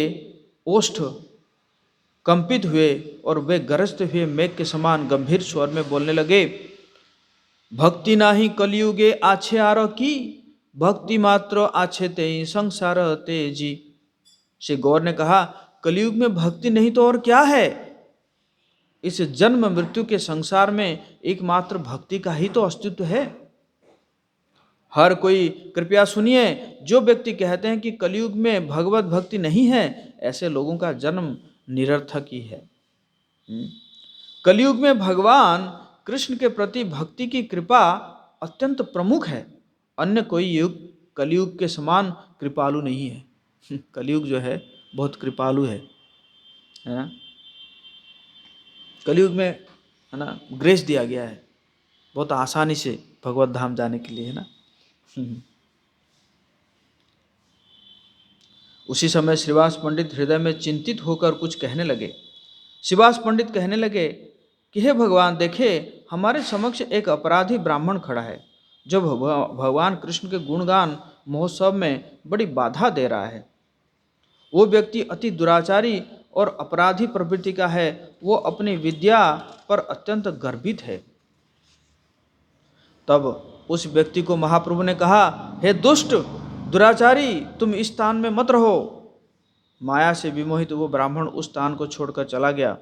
ओष्ठ कंपित हुए और वे गरजते हुए मेघ के समान गंभीर स्वर में बोलने लगे, भक्ति नाही कलियुगे आछे आरो की, भक्ति मात्र आछेते संसार तेजी। श्री गौर ने कहा, कलयुग में भक्ति नहीं तो और क्या है? इस जन्म मृत्यु के संसार में एकमात्र भक्ति का ही तो अस्तित्व है। हर कोई कृपया सुनिए, जो व्यक्ति कहते हैं कि कलयुग में भगवत भक्ति नहीं है, ऐसे लोगों का जन्म निरर्थक ही है। कलयुग में भगवान कृष्ण के प्रति भक्ति की कृपा अत्यंत प्रमुख है। अन्य कोई युग कलयुग के समान कृपालु नहीं है। कलयुग जो है बहुत कृपालु है ना। कलयुग में है ना ग्रेस दिया गया है बहुत आसानी से भगवत धाम जाने के लिए, है ना। उसी समय श्रीवास पंडित हृदय में चिंतित होकर कुछ कहने लगे। श्रीवास पंडित कहने लगे कि हे भगवान, देखे हमारे समक्ष एक अपराधी ब्राह्मण खड़ा है जो भगवान कृष्ण के गुणगान महोत्सव में बड़ी बाधा दे रहा है। वो व्यक्ति अति दुराचारी और अपराधी प्रवृत्ति का है। वो अपनी विद्या पर अत्यंत गर्वित है। तब उस व्यक्ति को महाप्रभु ने कहा, हे दुष्ट दुराचारी, तुम इस स्थान में मत रहो। माया से विमोहित वो ब्राह्मण उस स्थान को छोड़कर चला गया।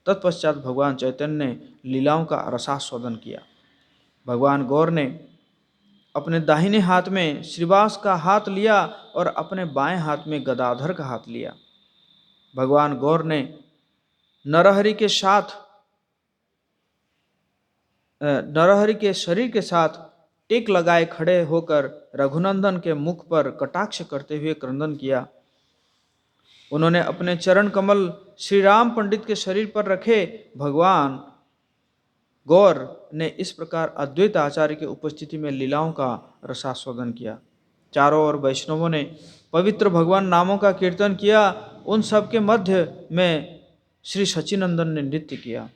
तत्पश्चात भगवान चैतन्य ने लीलाओं का रसास्वादन किया। भगवान गौर ने अपने दाहिने हाथ में श्रीवास का हाथ लिया और अपने बाएं हाथ में गदाधर का हाथ लिया। भगवान गौर ने नरहरि के शरीर के साथ टेक लगाए खड़े होकर रघुनंदन के मुख पर कटाक्ष करते हुए क्रंदन किया। उन्होंने अपने चरण कमल श्री राम पंडित के शरीर पर रखे। भगवान गौर ने इस प्रकार अद्वैत आचार्य की उपस्थिति में लीलाओं का रसास्वादन किया। चारों ओर वैष्णवों ने पवित्र भगवान नामों का कीर्तन किया। उन सब के मध्य में श्री सच्चिनंदन ने नृत्य किया।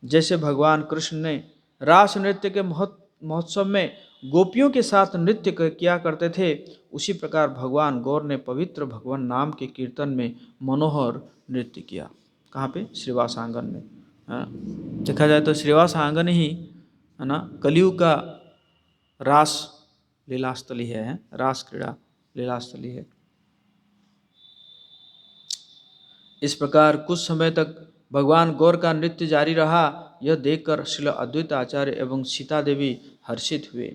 जैसे भगवान कृष्ण ने रास नृत्य के महोत्सव में गोपियों के साथ नृत्य किया करते थे, उसी प्रकार भगवान गौर ने पवित्र भगवान नाम के कीर्तन में मनोहर नृत्य किया। कहाँ पे? श्रीवास आंगन में। देखा जाए तो श्रीवास आंगन ही है ना कलयुग का रास लीलास्थली है, रास क्रीड़ा लीलास्थली है। इस प्रकार कुछ समय तक भगवान गौर का नृत्य जारी रहा। यह देखकर श्रील अद्वैत आचार्य एवं सीता देवी हर्षित हुए।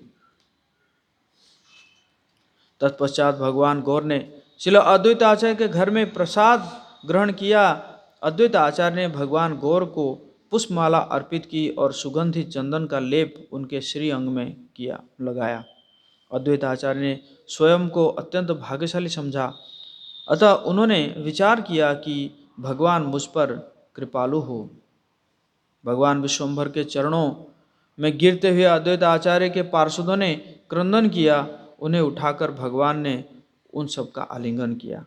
तत्पश्चात भगवान गौर ने श्रील अद्वैत आचार्य के घर में प्रसाद ग्रहण किया। अद्वैत आचार्य ने भगवान गौर को पुष्पमाला अर्पित की और सुगंधित चंदन का लेप उनके श्री अंग में लगाया। अद्वैत आचार्य ने स्वयं को अत्यंत भाग्यशाली समझा। अतः उन्होंने विचार किया कि भगवान मुझ पर कृपालु हो। भगवान विश्वम्भर के चरणों में गिरते हुए अद्वैत आचार्य के पार्षदों ने क्रंदन किया। उन्हें उठाकर भगवान ने उन सब का आलिंगन किया।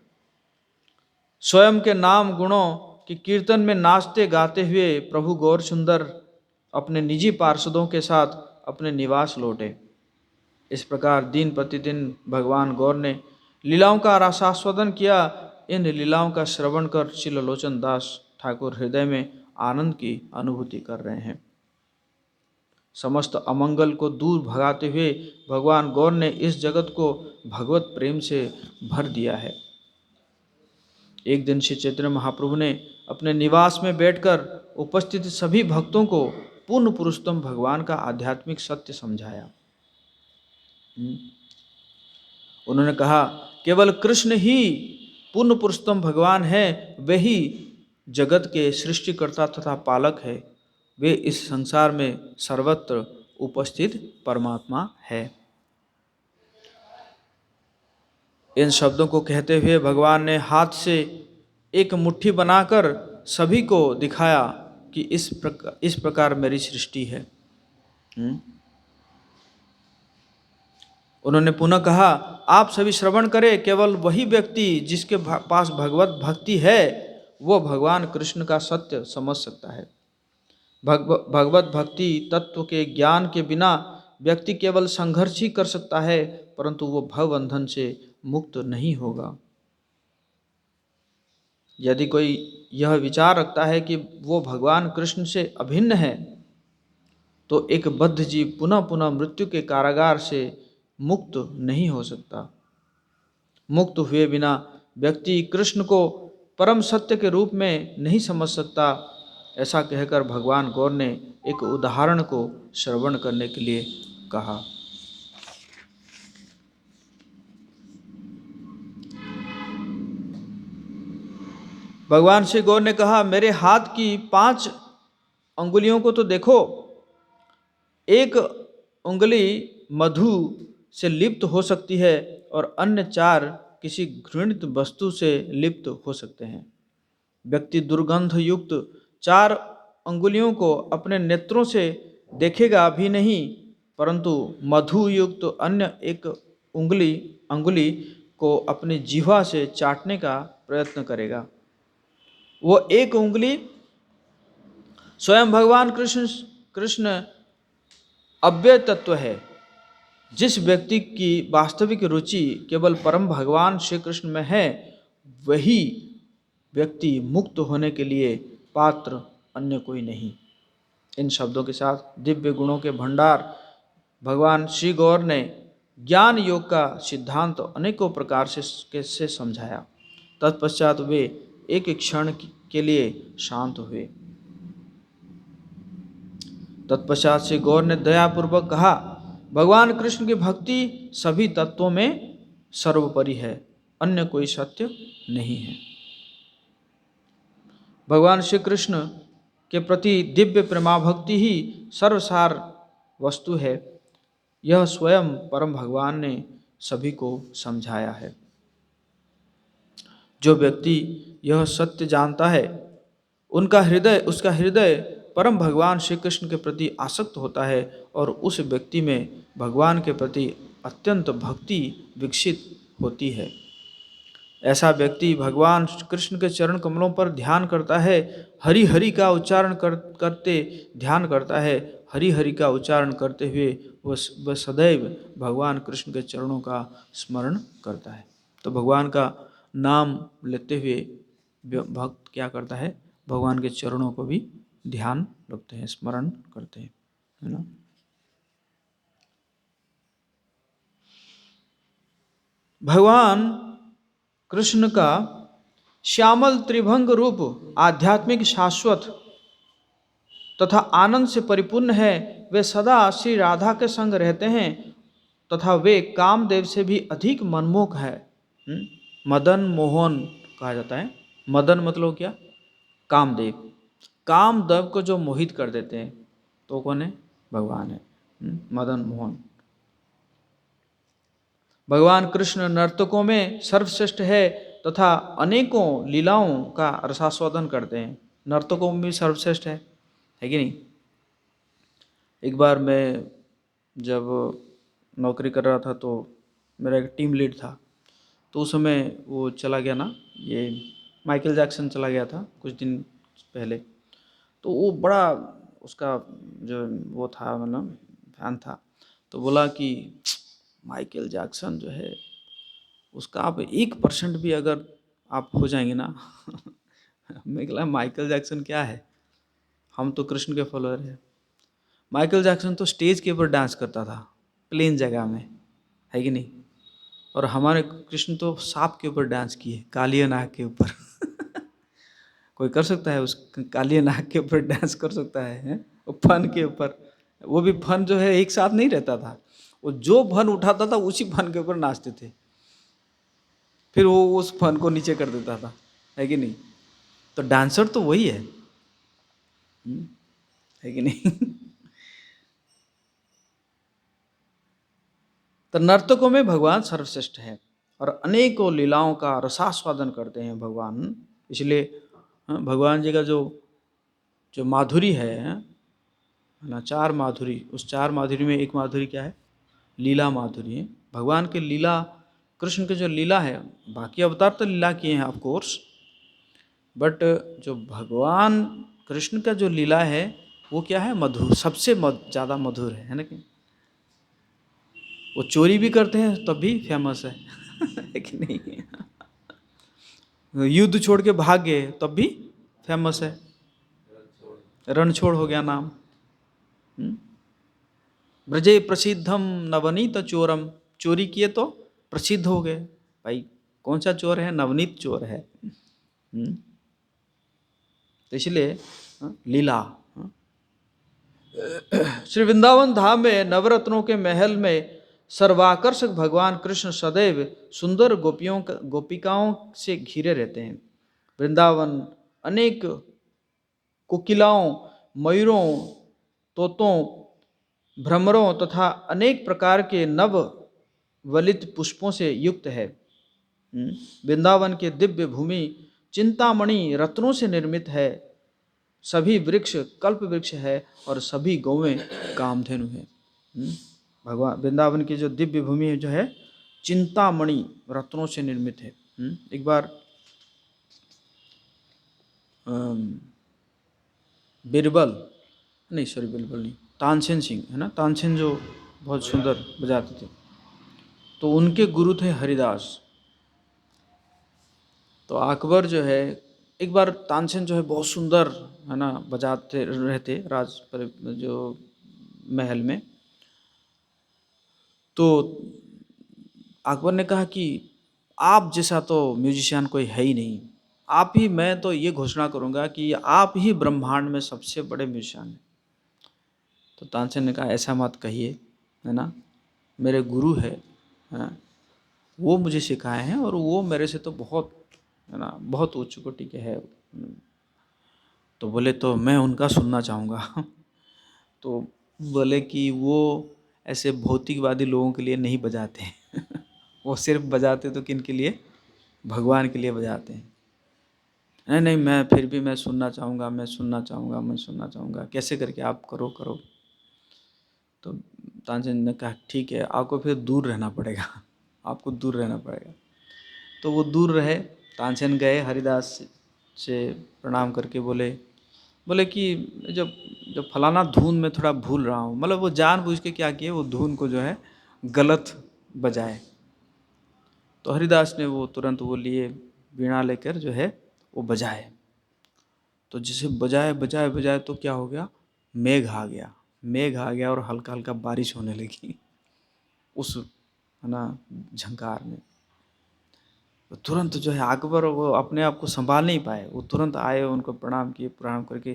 स्वयं के नाम गुणों के कीर्तन में नाचते गाते हुए प्रभु गौर सुंदर अपने निजी पार्षदों के साथ अपने निवास लौटे। इस प्रकार दिन प्रतिदिन भगवान गौर ने लीलाओं का रसास्वादन किया। इन लीलाओं का श्रवण कर श्री लोचन दास ठाकुर हृदय में आनंद की अनुभूति कर रहे हैं। समस्त अमंगल को दूर भगाते हुए भगवान गौर ने इस जगत को भगवत प्रेम से भर दिया है। एक दिन श्री चैतन्य महाप्रभु ने अपने निवास में बैठकर उपस्थित सभी भक्तों को पूर्ण पुरुषोत्तम भगवान का आध्यात्मिक सत्य समझाया। उन्होंने कहा, केवल कृष्ण ही पूर्ण पुरुषोत्तम भगवान है। वे ही जगत के सृष्टिकर्ता तथा पालक है। वे इस संसार में सर्वत्र उपस्थित परमात्मा है। इन शब्दों को कहते हुए भगवान ने हाथ से एक मुट्ठी बनाकर सभी को दिखाया कि इस प्रकार मेरी सृष्टि है। उन्होंने पुनः कहा, आप सभी श्रवण करें। केवल वही व्यक्ति जिसके पास भगवत भक्ति है वो भगवान कृष्ण का सत्य समझ सकता है। भगवत भक्ति तत्व के ज्ञान के बिना व्यक्ति केवल संघर्ष ही कर सकता है, परंतु वो भवबंधन से मुक्त नहीं होगा। यदि कोई यह विचार रखता है कि वो भगवान कृष्ण से अभिन्न है, तो एक बद्ध जीव पुनः पुनः मृत्यु के कारागार से मुक्त नहीं हो सकता। मुक्त हुए बिना व्यक्ति कृष्ण को परम सत्य के रूप में नहीं समझ सकता। ऐसा कहकर भगवान गौर ने एक उदाहरण को श्रवण करने के लिए कहा। भगवान श्री गौर ने कहा, मेरे हाथ की 5 अंगुलियों को तो देखो। एक उंगली मधु से लिप्त हो सकती है और अन्य 4 किसी घृणित वस्तु से लिप्त हो सकते हैं। व्यक्ति दुर्गंध युक्त 4 अंगुलियों को अपने नेत्रों से देखेगा भी नहीं, परंतु मधु युक्त अन्य एक अंगुली को अपनी जिह्वा से चाटने का प्रयत्न करेगा। वो एक उंगली स्वयं भगवान कृष्ण अव्यय तत्व है। जिस व्यक्ति की वास्तविक रुचि केवल परम भगवान श्री कृष्ण में है, वही व्यक्ति मुक्त होने के लिए पात्र अन्य कोई नहीं। इन शब्दों के साथ दिव्य गुणों के भंडार भगवान श्री गौर ने ज्ञान योग का सिद्धांत अनेकों प्रकार से समझाया। तत्पश्चात वे एक क्षण के लिए शांत हुए। तत्पश्चात श्री गौर ने दयापूर्वक कहा, भगवान कृष्ण की भक्ति सभी तत्वों में सर्वोपरि है, अन्य कोई सत्य नहीं है। भगवान श्री कृष्ण के प्रति दिव्य प्रेमाभक्ति ही सर्वसार वस्तु है। यह स्वयं परम भगवान ने सभी को समझाया है। जो व्यक्ति यह सत्य जानता है, उसका हृदय परम भगवान श्री कृष्ण के प्रति आसक्त होता है और उस व्यक्ति में भगवान के प्रति अत्यंत भक्ति विकसित होती है। ऐसा व्यक्ति भगवान कृष्ण के चरण कमलों पर ध्यान करता है, हरि हरि का उच्चारण करते ध्यान करता है। हरि हरि का उच्चारण करते हुए वह सदैव भगवान कृष्ण के चरणों का स्मरण करता है। तो भगवान का नाम लेते हुए भक्त क्या करता है, भगवान के चरणों को भी ध्यान रखते हैं, स्मरण करते हैं, है ना। भगवान कृष्ण का श्यामल त्रिभंग रूप आध्यात्मिक शाश्वत तथा आनंद से परिपूर्ण है। वे सदा श्री राधा के संग रहते हैं तथा वे कामदेव से भी अधिक मनमोहक है। मदन मोहन कहा जाता है। मदन मतलब क्या? कामदेव। कामदेव को जो मोहित कर देते हैं तो कौन है? भगवान है, मदन मोहन। भगवान कृष्ण नर्तकों में सर्वश्रेष्ठ है तथा अनेकों लीलाओं का रसास्वादन करते हैं। नर्तकों में भी सर्वश्रेष्ठ है कि नहीं। एक बार मैं जब नौकरी कर रहा था तो मेरा एक टीम लीड था, तो उस समय वो चला गया ना, ये माइकल जैक्सन चला गया था कुछ दिन पहले। तो वो बड़ा उसका जो वो था, मतलब फैन था, तो बोला कि माइकल जैक्सन जो है उसका आप 1% भी अगर आप हो जाएंगे ना मैं कहला माइकल जैक्सन क्या है, हम तो कृष्ण के फॉलोअर हैं। माइकल जैक्सन तो स्टेज के ऊपर डांस करता था प्लेन जगह में, है कि नहीं। और हमारे कृष्ण तो सांप के ऊपर डांस किए, कालिया नाग के ऊपर कोई कर सकता है उस कालिया नाग के ऊपर डांस कर सकता है? वो फन के ऊपर, वो भी फन जो है एक साथ नहीं रहता था, वो जो फन उठाता था उसी फन के ऊपर नाचते थे, फिर वो उस फन को नीचे कर देता था, है कि नहीं। तो डांसर तो वही है कि नहीं तो नर्तकों में भगवान सर्वश्रेष्ठ है और अनेकों लीलाओं का रसास्वादन करते हैं भगवान। इसलिए भगवान जी का जो माधुरी है ना, 4 माधुरी, उस 4 माधुरी में एक माधुरी क्या है? लीला माधुरी है। भगवान के लीला, कृष्ण के जो लीला है, बाकी अवतार तो लीला किए हैं ऑफ कोर्स, बट जो भगवान कृष्ण का जो लीला है वो क्या है? मधुर, सबसे ज़्यादा मधुर है ना। कि वो चोरी भी करते हैं तब भी फेमस है कि नहीं। युद्ध छोड़ के भाग गए तब भी फेमस है, रणछोड़ हो गया नाम। ब्रजे प्रसिद्धम नवनीत चोरम चोरी किए तो प्रसिद्ध हो गए। भाई कौन सा चोर है? नवनीत चोर है। तो इसलिए लीला। श्री वृंदावन धाम में नवरत्नों के महल में सर्वाकर्षक भगवान कृष्ण सदैव सुंदर गोपिकाओं से घिरे रहते हैं। वृंदावन अनेक कोकिलाओं, मयूरों, तोतों, भ्रमरों तथा अनेक प्रकार के नव वलित पुष्पों से युक्त है। वृंदावन के दिव्य भूमि चिंतामणि रत्नों से निर्मित है। सभी वृक्ष कल्प वृक्ष है और सभी गौएं कामधेनु है। भगवान वृंदावन की जो दिव्य भूमि जो है चिंतामणि रत्नों से निर्मित है। एक बार बिरबल नहीं, सॉरी बिरबल नहीं, तानसेन सिंह है ना, तानसेन जो बहुत सुंदर बजाते थे, तो उनके गुरु थे हरिदास। तो अकबर जो है एक बार तानसेन जो है बहुत सुंदर है ना बजाते रहते राज पर जो महल में। तो अकबर ने कहा कि आप जैसा तो म्यूजिशियन कोई है ही नहीं, आप ही, मैं तो ये घोषणा करूंगा कि आप ही ब्रह्मांड में सबसे बड़े म्यूजिशियन हैं। तो तानसेन ने कहा ऐसा मत कहिए, है ना, मेरे गुरु है, वो मुझे सिखाए हैं और वो मेरे से तो बहुत, है ना, बहुत उच्च कोटि के है। तो बोले तो मैं उनका सुनना चाहूँगा। तो बोले कि वो ऐसे भौतिकवादी लोगों के लिए नहीं बजाते हैं। वो सिर्फ बजाते तो किन के लिए? भगवान के लिए बजाते हैं। नहीं नहीं, मैं फिर भी मैं सुनना चाहूँगा, मैं सुनना चाहूँगा, मैं सुनना चाहूँगा, कैसे करके आप करो करो। तो तानसेन ने कहा ठीक है, आपको फिर दूर रहना पड़ेगा, आपको दूर रहना पड़ेगा। तो वो दूर रहे। तानसेन गए, हरिदास से प्रणाम करके बोले कि जब फलाना धुन में थोड़ा भूल रहा हूँ, मतलब वो जानबूझ के क्या किए, वो धुन को जो है गलत बजाए। तो हरिदास ने वो तुरंत वो लिए वीणा लेकर जो है वो बजाए। तो जिसे बजाए बजाए बजाए तो क्या हो गया, मेघ आ गया, मेघ आ गया और हल्का हल्का बारिश होने लगी उस, है ना, झंकार में। तो तुरंत जो है अकबर वो अपने आप को संभाल नहीं पाए, वो तुरंत आए, उनको प्रणाम किए, प्रणाम करके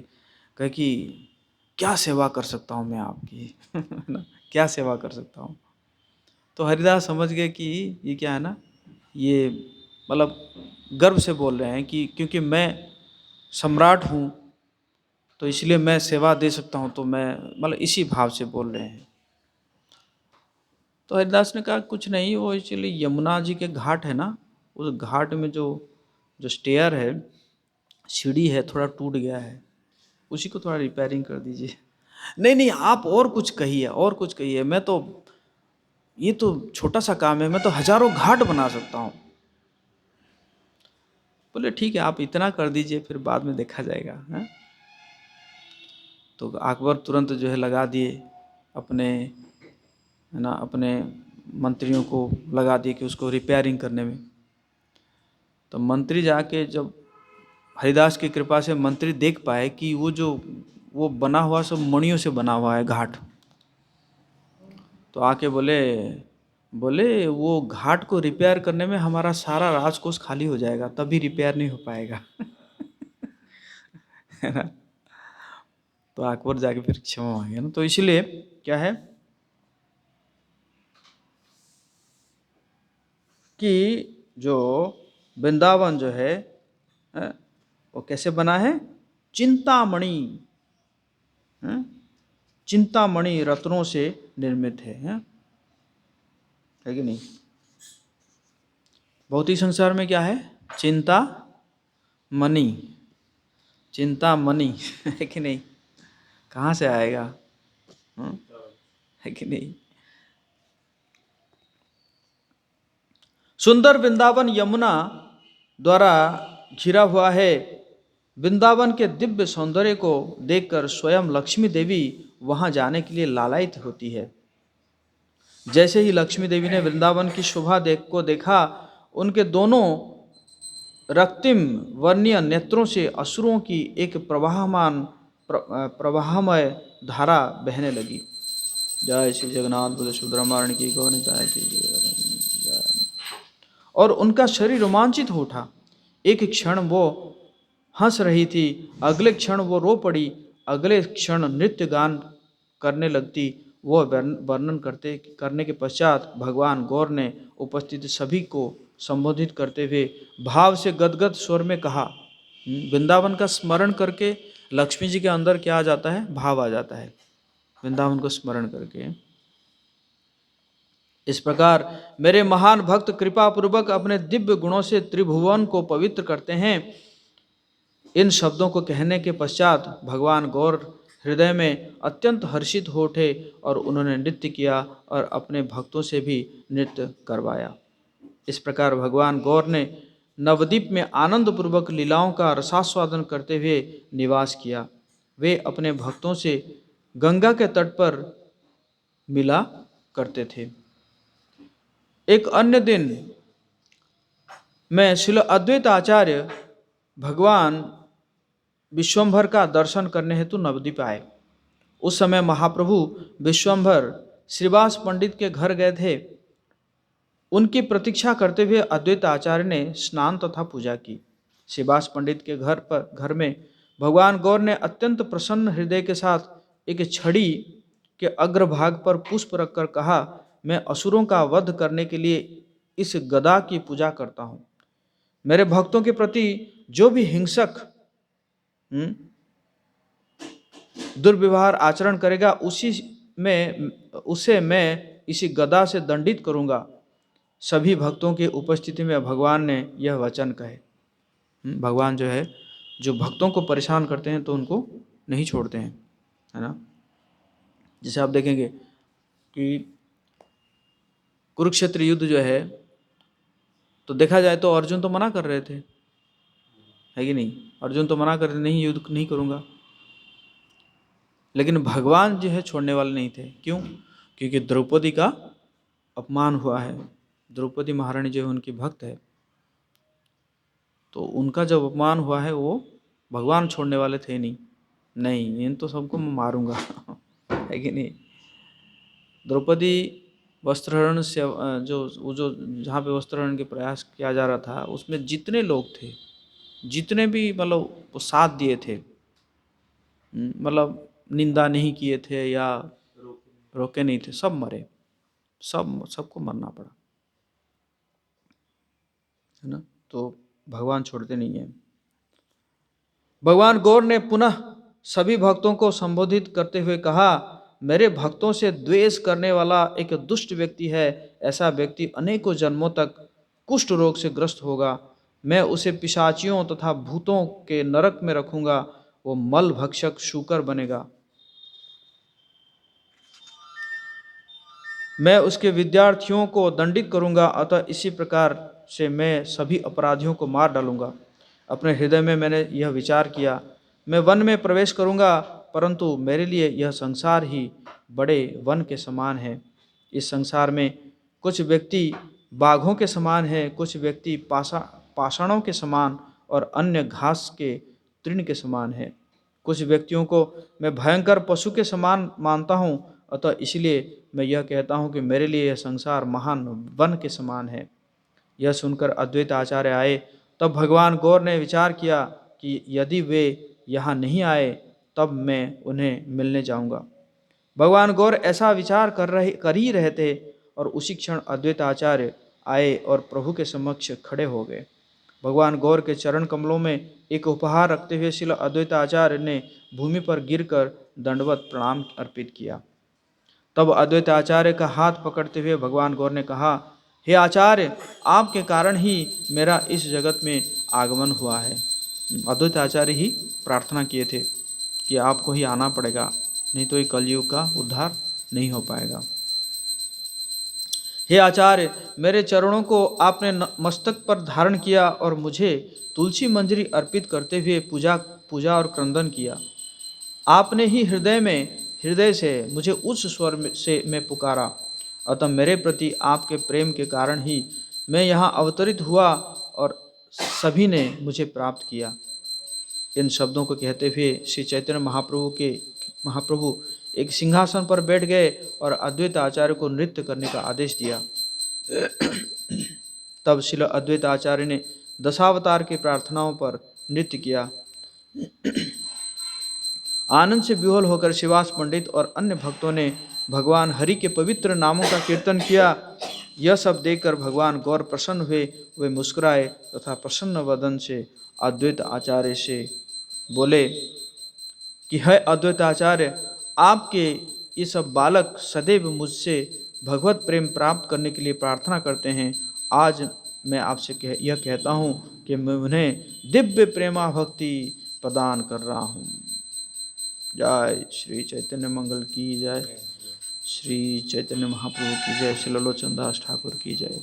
कहे कि क्या सेवा कर सकता हूँ मैं आपकी, ना, क्या सेवा कर सकता हूँ। तो हरिदास समझ गए कि ये क्या है ना, ये मतलब गर्व से बोल रहे हैं कि क्योंकि मैं सम्राट हूँ तो इसलिए मैं सेवा दे सकता हूँ, तो मैं मतलब इसी भाव से बोल रहे हैं। तो हरिदास ने कहा कुछ नहीं, वो इसलिए यमुना जी के घाट है ना, उस घाट में जो स्टेयर है, सीढ़ी है, थोड़ा टूट गया है, उसी को थोड़ा रिपेयरिंग कर दीजिए। नहीं नहीं, आप और कुछ कहिए, और कुछ कहिए, मैं तो, ये तो छोटा सा काम है, मैं तो हजारों घाट बना सकता हूँ। बोले ठीक है, आप इतना कर दीजिए, फिर बाद में देखा जाएगा, है? तो अकबर तुरंत जो है लगा दिए अपने, है ना, अपने मंत्रियों को लगा दिए कि उसको रिपेयरिंग करने में। तो मंत्री जाके, जब हरिदास की कृपा से मंत्री देख पाए कि वो बना हुआ सब मणियों से बना हुआ है घाट, तो आके बोले वो घाट को रिपेयर करने में हमारा सारा राजकोष खाली हो जाएगा, तभी रिपेयर नहीं हो पाएगा। है ना। तो अकबर जाके फिर क्षमा मांगे ना। तो इसलिए क्या है कि जो वृंदावन जो है वो कैसे बना है? चिंतामणि, चिंतामणि रत्नों से निर्मित है कि नहीं? भौतिक संसार में क्या है? चिंता मणि, चिंता मणि, है कि नहीं? कहाँ से आएगा, है कि नहीं? सुंदर वृंदावन यमुना द्वारा घिरा हुआ है। वृंदावन के दिव्य सौंदर्य को देखकर स्वयं लक्ष्मी देवी वहां जाने के लिए लालायित होती है। जैसे ही लक्ष्मी देवी ने वृंदावन की शोभा को देखा, उनके दोनों रक्तिम वर्णीय नेत्रों से अश्रुओं की एक प्रवाहमय धारा बहने लगी। जय श्री जगन्नाथ बोले सुब्रह्मण्य की गौ निताय की जय। और उनका शरीर रोमांचित हो उठा। एक क्षण वो हंस रही थी, अगले क्षण वो रो पड़ी, अगले क्षण नृत्य गान करने लगती। वो वर्णन करने के पश्चात भगवान गौर ने उपस्थित सभी को संबोधित करते हुए भाव से गदगद स्वर में कहा। वृंदावन का स्मरण करके लक्ष्मी जी के अंदर क्या आ जाता है? भाव आ जाता है वृंदावन को स्मरण करके। इस प्रकार मेरे महान भक्त कृपा पूर्वक अपने दिव्य गुणों से त्रिभुवन को पवित्र करते हैं। इन शब्दों को कहने के पश्चात भगवान गौर हृदय में अत्यंत हर्षित हो उठे और उन्होंने नृत्य किया और अपने भक्तों से भी नृत्य करवाया। इस प्रकार भगवान गौर ने नवद्वीप में आनंद पूर्वक लीलाओं का रसास्वादन करते हुए निवास किया। वे अपने भक्तों से गंगा के तट पर मिला करते थे। एक अन्य दिन में श्रील अद्वैत आचार्य भगवान विश्वम्भर का दर्शन करने हेतु नवद्वीप आए। उस समय महाप्रभु विश्वम्भर श्रीवास पंडित के घर गए थे। उनकी प्रतीक्षा करते हुए अद्वैत आचार्य ने स्नान तथा पूजा की। श्रीवास पंडित के घर में भगवान गौर ने अत्यंत प्रसन्न हृदय के साथ एक छड़ी के अग्रभाग पर पुष्प रखकर कहा, मैं असुरों का वध करने के लिए इस गदा की पूजा करता हूँ। मेरे भक्तों के प्रति जो भी हिंसक दुर्व्यवहार आचरण करेगा उसे मैं इसी गदा से दंडित करूंगा। सभी भक्तों की उपस्थिति में भगवान ने यह वचन कहे। भगवान जो है, जो भक्तों को परेशान करते हैं तो उनको नहीं छोड़ते हैं, है ना। जैसे आप देखेंगे कि कुरुक्षेत्र युद्ध जो है, तो देखा जाए तो अर्जुन तो मना कर रहे थे, है कि नहीं। अर्जुन तो मना कर रहे, नहीं युद्ध नहीं करूंगा। लेकिन भगवान जो है छोड़ने वाले नहीं थे। क्यों? क्योंकि द्रौपदी का अपमान हुआ है। द्रौपदी महारानी जो है उनकी भक्त है, तो उनका जब अपमान हुआ है वो भगवान छोड़ने वाले थे नहीं, इन तो सबको मैं मारूंगा है कि नहीं। द्रौपदी वस्त्रहरण से जो जहाँ पे वस्त्रहरण के प्रयास किया जा रहा था, उसमें जितने लोग थे, जितने भी मतलब वो साथ दिए थे, मतलब निंदा नहीं किए थे या रोके नहीं थे, सब मरे, सबको मरना पड़ा, है ना। तो भगवान छोड़ते नहीं है। भगवान गौर ने पुनः सभी भक्तों को संबोधित करते हुए कहा, मेरे भक्तों से द्वेष करने वाला एक दुष्ट व्यक्ति है। ऐसा व्यक्ति अनेकों जन्मों तक कुष्ठ रोग से ग्रस्त होगा। मैं उसे पिशाचियों तथा भूतों के नरक में रखूंगा। वो मल भक्षक शूकर बनेगा। मैं उसके विद्यार्थियों को दंडित करूंगा। अतः इसी प्रकार से मैं सभी अपराधियों को मार डालूंगा। अपने हृदय में मैंने यह विचार किया, मैं वन में प्रवेश करूंगा, परंतु मेरे लिए यह संसार ही बड़े वन के समान है। इस संसार में कुछ व्यक्ति बाघों के समान है, कुछ व्यक्ति पाषाणों के समान और अन्य घास के तृण के समान है। कुछ व्यक्तियों को मैं भयंकर पशु के समान मानता हूँ। अतः इसलिए मैं यह कहता हूँ कि मेरे लिए यह संसार महान वन के समान है। यह सुनकर अद्वैत आचार्य आए। तब भगवान गौर ने विचार किया कि यदि वे यहाँ नहीं आए तब मैं उन्हें मिलने जाऊँगा। भगवान गौर ऐसा विचार कर ही रहे थे और उसी क्षण अद्वैत आचार्य आए और प्रभु के समक्ष खड़े हो गए। भगवान गौर के चरण कमलों में एक उपहार रखते हुए श्रील अद्वैत आचार्य ने भूमि पर गिरकर दंडवत प्रणाम अर्पित किया। तब अद्वैत आचार्य का हाथ पकड़ते हुए भगवान गौर ने कहा, हे आचार्य, आपके कारण ही मेरा इस जगत में आगमन हुआ है। अद्वैत आचार्य ही प्रार्थना किए थे कि आपको ही आना पड़ेगा, नहीं तो ये कलयुग का उद्धार नहीं हो पाएगा। हे आचार्य, मेरे चरणों को आपने मस्तक पर धारण किया और मुझे तुलसी मंजरी अर्पित करते हुए पूजा और क्रंदन किया। आपने ही हृदय से मुझे उच्च स्वर से मैं पुकारा। अतः मेरे प्रति आपके प्रेम के कारण ही मैं यहाँ अवतरित हुआ और सभी ने मुझे प्राप्त किया। इन शब्दों को कहते हुए श्री चैतन्य महाप्रभु एक सिंहासन पर बैठ गए और अद्वैत आचार्य को नृत्य करने का आदेश दिया। तब श्रील अद्वैत आचार्य ने दशावतार की प्रार्थनाओं पर नृत्य किया। आनंद से विह्वल होकर शिवास पंडित और अन्य भक्तों ने भगवान हरि के पवित्र नामों का कीर्तन किया। यह सब देखकर भगवान गौर प्रसन्न हुए। वे मुस्कुराए तथा प्रसन्न वदन से अद्वैत आचार्य से बोले कि हे अद्वैत आचार्य, आपके ये सब बालक सदैव मुझसे भगवत प्रेम प्राप्त करने के लिए प्रार्थना करते हैं। आज मैं आपसे यह कहता हूँ कि मैं उन्हें दिव्य प्रेमा भक्ति प्रदान कर रहा हूँ। जय श्री चैतन्य मंगल की जय, श्री चैतन्य महाप्रभु की जय, श्री लोचन दास ठाकुर की जय।